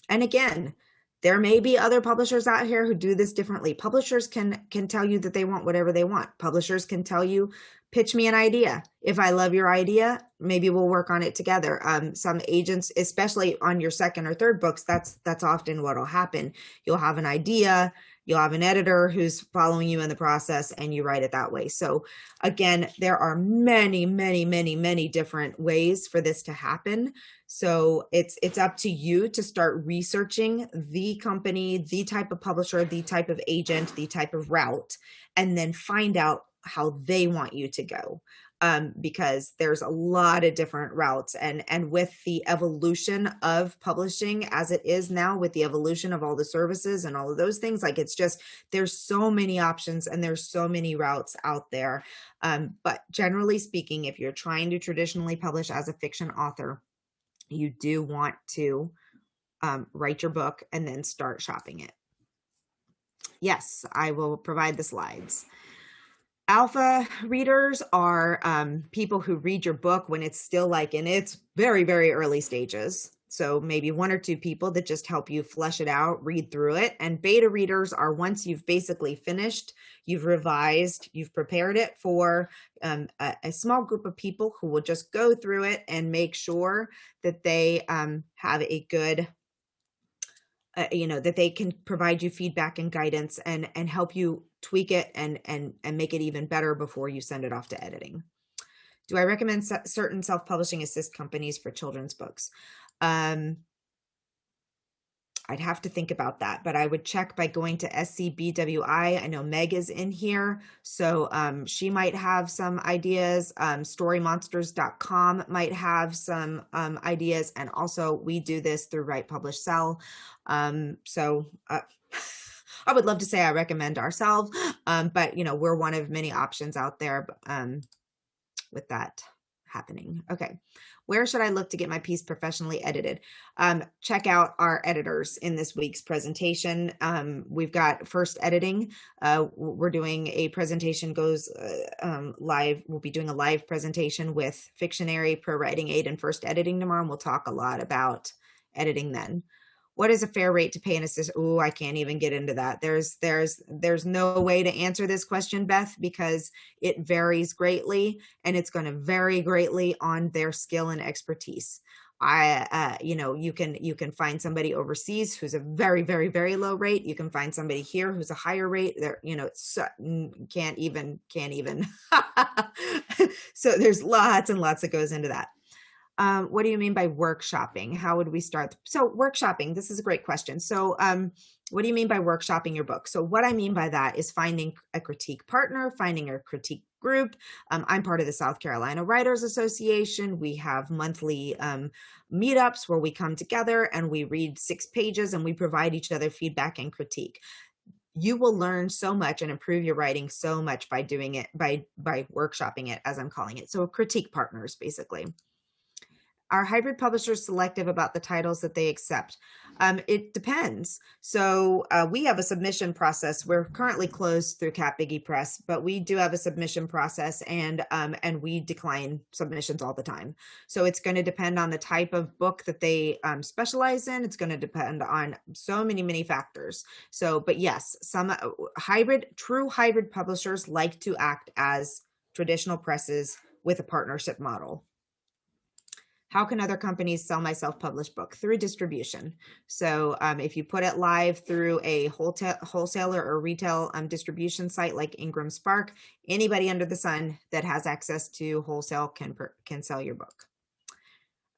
And again, there may be other publishers out here who do this differently. Publishers can tell you that they want whatever they want. Publishers can tell you, pitch me an idea. If I love your idea, maybe we'll work on it together. Some agents, especially on your second or third books, that's often what will happen. You'll have an idea, you'll have an editor who's following you in the process, and you write it that way. So again, there are many, many, many, many different ways for this to happen. So it's up to you to start researching the company, the type of publisher, the type of agent, the type of route, and then find out how they want you to go. Because there's a lot of different routes, and with the evolution of publishing as it is now, with the evolution of all the services and all of those things, like it's just, there's so many options and there's so many routes out there. But generally speaking, if you're trying to traditionally publish as a fiction author, you do want to write your book and then start shopping it. Yes, I will provide the slides. Alpha readers are people who read your book when it's still like in its very, very early stages. So maybe one or two people that just help you flesh it out, read through it. And beta readers are once you've basically finished, you've revised, you've prepared it for a small group of people who will just go through it and make sure that they have a good that they can provide you feedback and guidance and help you tweak it and make it even better before you send it off to editing. Do I recommend certain self-publishing assist companies for children's books? I'd have to think about that, but I would check by going to SCBWI. I know Meg is in here, so she might have some ideas. Storymonsters.com might have some ideas, and also we do this through Write, Publish, Sell. I would love to say I recommend ourselves, but we're one of many options out there with that happening. Okay. Where should I look to get my piece professionally edited? Check out our editors in this week's presentation. We've got First Editing. We're doing a presentation goes live. We'll be doing a live presentation with Fictionary, Pro Writing Aid, and First Editing tomorrow, and we'll talk a lot about editing then. What is a fair rate to pay an assistant? Oh, I can't even get into that. There's no way to answer this question, Beth, because it varies greatly, and it's going to vary greatly on their skill and expertise. You can find somebody overseas who's a very, very, very low rate. You can find somebody here who's a higher rate. There, can't even. So there's lots and lots that goes into that. What do you mean by workshopping? How would we start? So workshopping, this is a great question. So what do you mean by workshopping your book? So what I mean by that is finding a critique partner, finding a critique group. I'm part of the South Carolina Writers Association. We have monthly meetups where we come together and we read 6 pages and we provide each other feedback and critique. You will learn so much and improve your writing so much by doing it, by workshopping it, as I'm calling it. So critique partners, basically. Are hybrid publishers selective about the titles that they accept? It depends. So we have a submission process. We're currently closed through Cat Biggie Press, but we do have a submission process, and we decline submissions all the time. So it's going to depend on the type of book that they specialize in. It's going to depend on so many, many factors. So, but yes, some true hybrid publishers like to act as traditional presses with a partnership model. How can other companies sell my self-published book? Through distribution. So if you put it live through a wholesaler or retail distribution site like Ingram Spark, anybody under the sun that has access to wholesale can sell your book.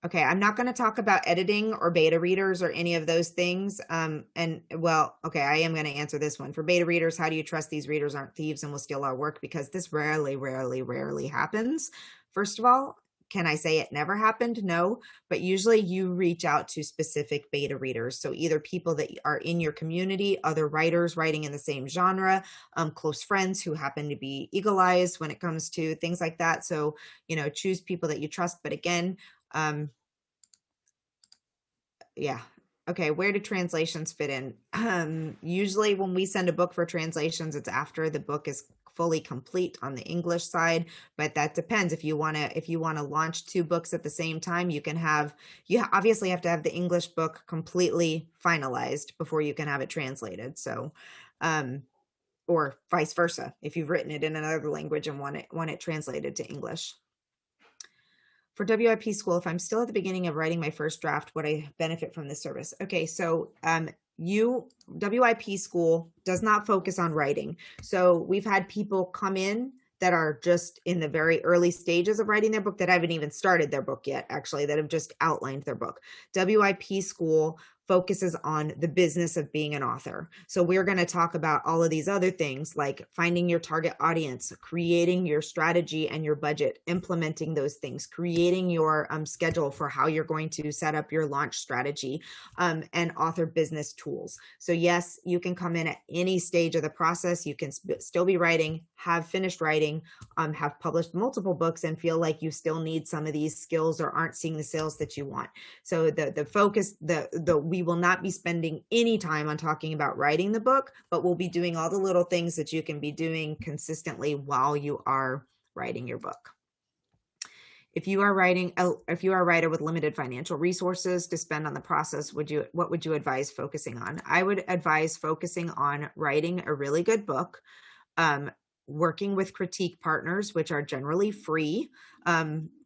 Okay, I'm not going to talk about editing or beta readers or any of those things. Okay, I am going to answer this one. For beta readers, how do you trust these readers aren't thieves and will steal our work? Because this rarely happens. First of all, can I say it never happened? No, but usually you reach out to specific beta readers. So either people that are in your community, other writers writing in the same genre, close friends who happen to be eagle-eyed when it comes to things like that. So, choose people that you trust. But again, yeah. Okay, where do translations fit in? Usually when we send a book for translations, it's after the book is fully complete on the English side, but that depends. If you want to launch 2 books at the same time, you obviously have to have the English book completely finalized before you can have it translated. So, or vice versa, if you've written it in another language and want it translated to English. For WIP school, if I'm still at the beginning of writing my first draft, would I benefit from this service? Okay, so WIP school does not focus on writing. So we've had people come in that are just in the very early stages of writing their book that haven't even started their book yet, actually, that have just outlined their book. WIP school focuses on the business of being an author. So we're going to talk about all of these other things like finding your target audience, creating your strategy and your budget, implementing those things, creating your schedule for how you're going to set up your launch strategy, and author business tools. So yes, you can come in at any stage of the process. You can still be writing, have finished writing, have published multiple books and feel like you still need some of these skills or aren't seeing the sales that you want. So the focus, we will not be spending any time on talking about writing the book, but we'll be doing all the little things that you can be doing consistently while you are writing your book. If you are a writer with limited financial resources to spend on the process, what would you advise focusing on? I would advise focusing on writing a really good book, working with critique partners, which are generally free.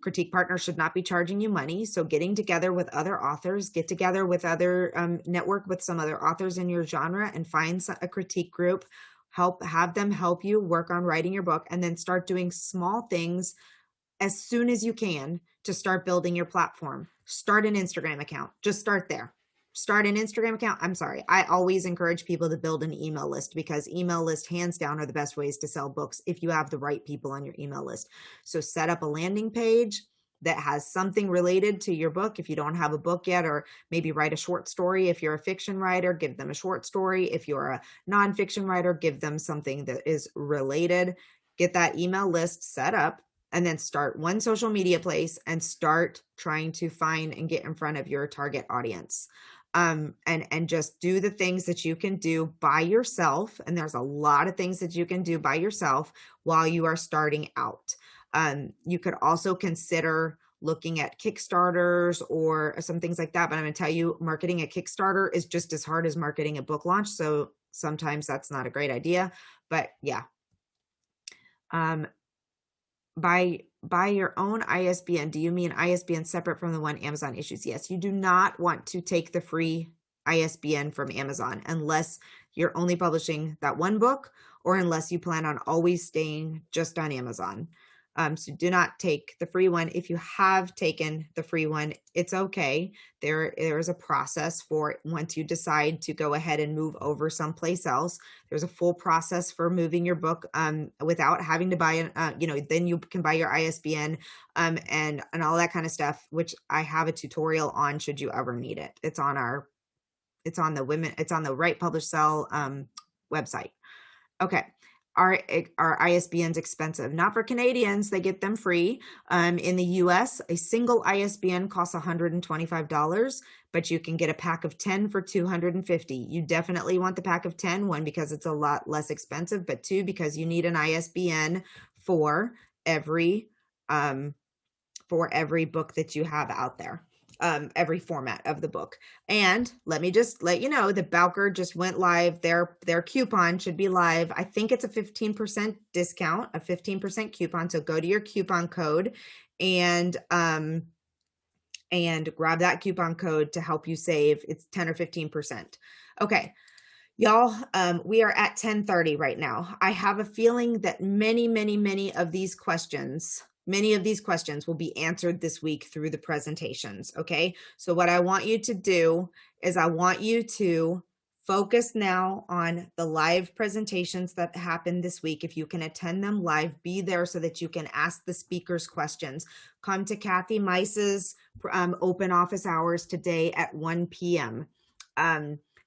Critique partners should not be charging you money. So getting together with other authors, get together with network with some other authors in your genre and find a critique group, have them help you work on writing your book, and then start doing small things as soon as you can to start building your platform. Start an Instagram account. Just start there. Start an Instagram account. I'm sorry. I always encourage people to build an email list because email lists hands down are the best ways to sell books if you have the right people on your email list. So set up a landing page that has something related to your book. If you don't have a book yet, or maybe write a short story. If you're a fiction writer, give them a short story. If you're a nonfiction writer, give them something that is related. Get that email list set up, and then start one social media place and start trying to find and get in front of your target audience. And just do the things that you can do by yourself. And there's a lot of things that you can do by yourself while you are starting out. You could also consider looking at Kickstarters or some things like that. But I'm going to tell you, marketing a Kickstarter is just as hard as marketing a book launch. So sometimes that's not a great idea, but yeah. Buy your own ISBN. Do you mean ISBN separate from the one Amazon issues? Yes, you do not want to take the free ISBN from Amazon unless you're only publishing that one book or unless you plan on always staying just on Amazon. So do not take the free one. If you have taken the free one, it's okay. There is a process for it. Once you decide to go ahead and move over someplace else, there's a full process for moving your book without having to buy then you can buy your ISBN and all that kind of stuff, which I have a tutorial on should you ever need it. It's on the Write Publish Sell website. Okay. Are ISBNs expensive? Not for Canadians, they get them free. In the US, a single ISBN costs $125, but you can get a pack of 10 for $250. You definitely want the pack of 10, one, because it's a lot less expensive, but two, because you need an ISBN for every book that you have out there. Every format of the book. And let me just let you know that Bowker just went live. Their coupon should be live. I think it's a 15% discount, a 15% coupon. So go to your coupon code and and grab that coupon code to help you save. It's 10 or 15%. Okay. Y'all, we are at 10:30 right now. I have a feeling that many of these questions will be answered this week through the presentations, okay? So what I want you to do is I want you to focus now on the live presentations that happen this week. If you can attend them live, be there so that you can ask the speakers questions. Come to Kathy Meiss's open office hours today at 1 p.m.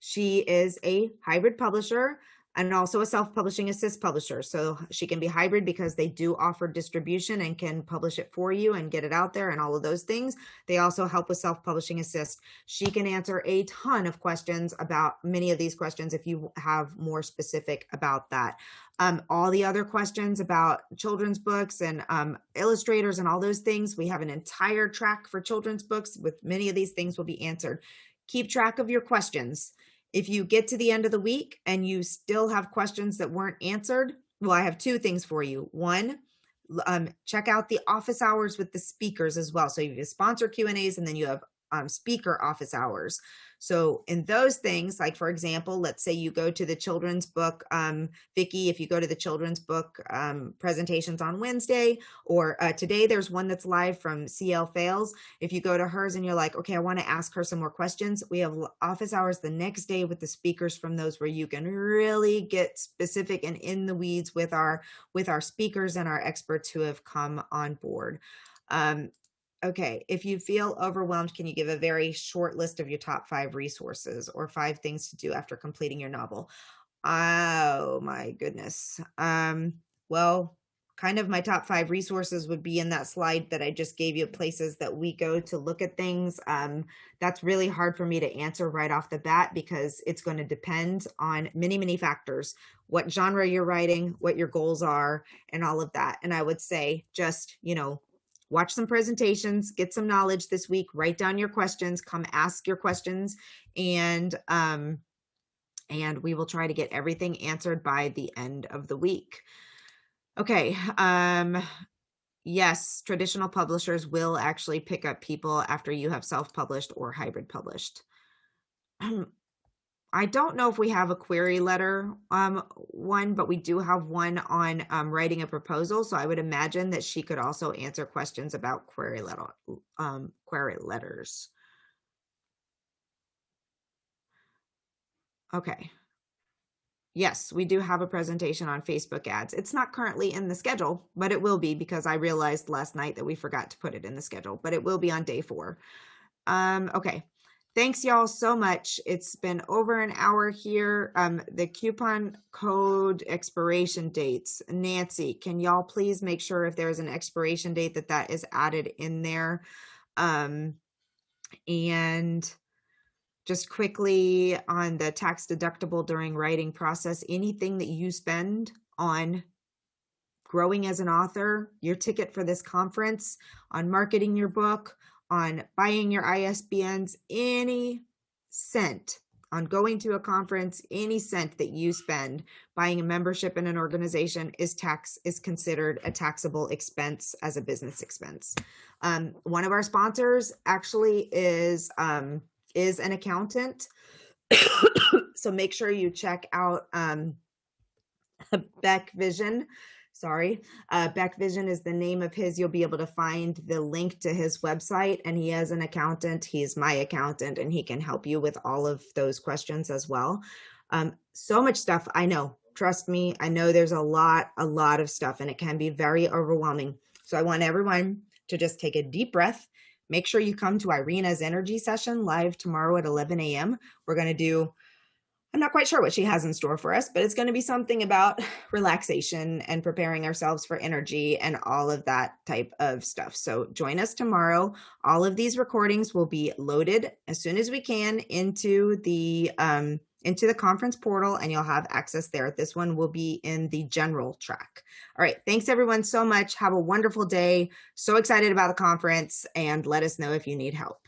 She is a hybrid publisher and also a self-publishing assist publisher. So she can be hybrid because they do offer distribution and can publish it for you and get it out there and all of those things. They also help with self-publishing assist. She can answer a ton of questions about many of these questions if you have more specific about that. All the other questions about children's books and illustrators and all those things, we have an entire track for children's books with many of these things will be answered. Keep track of your questions. If you get to the end of the week and you still have questions that weren't answered, well, I have two things for you. One, check out the office hours with the speakers as well. So you have sponsor Q&As and then you have speaker office hours. So in those things, like for example, let's say you go to the children's book, Vicki, if you go to the children's book presentations on Wednesday, or today there's one that's live from CL Fails. If you go to hers and you're like, okay, I want to ask her some more questions, we have office hours the next day with the speakers from those where you can really get specific and in the weeds with our speakers and our experts who have come on board. Okay, if you feel overwhelmed, can you give a very short list of your top 5 resources or 5 things to do after completing your novel? Oh my goodness. Well, kind of my top 5 resources would be in that slide that I just gave you, places that we go to look at things. That's really hard for me to answer right off the bat because it's going to depend on many factors, what genre you're writing, what your goals are, and all of that. And I would say just, watch some presentations, get some knowledge this week, write down your questions, come ask your questions, and we will try to get everything answered by the end of the week. Okay. Yes, traditional publishers will actually pick up people after you have self-published or hybrid published. I don't know if we have a query letter one, but we do have one on writing a proposal. So I would imagine that she could also answer questions about query letters. Okay. Yes, we do have a presentation on Facebook ads. It's not currently in the schedule, but it will be because I realized last night that we forgot to put it in the schedule, but it will be on day 4. Okay. Thanks y'all so much. It's been over an hour here. The coupon code expiration dates. Nancy, can y'all please make sure if there's an expiration date that is added in there? And just quickly on the tax deductible during writing process, anything that you spend on growing as an author, your ticket for this conference, on marketing your book, on buying your ISBNs, any cent on going to a conference, any cent that you spend buying a membership in an organization is considered a taxable expense as a business expense. One of our sponsors actually is an accountant. So make sure you check out Beck Vision. Beck Vision is the name of his. You'll be able to find the link to his website, and he has an accountant. He's my accountant, and he can help you with all of those questions as well. So much stuff. I know, trust me. I know there's a lot of stuff, and it can be very overwhelming. So I want everyone to just take a deep breath. Make sure you come to Irina's energy session live tomorrow at 11 a.m. We're going to do, I'm not quite sure what she has in store for us, but it's going to be something about relaxation and preparing ourselves for energy and all of that type of stuff. So join us tomorrow. All of these recordings will be loaded as soon as we can into the conference portal, and you'll have access there. This one will be in the general track. All right. Thanks everyone so much. Have a wonderful day. So excited about the conference, and let us know if you need help.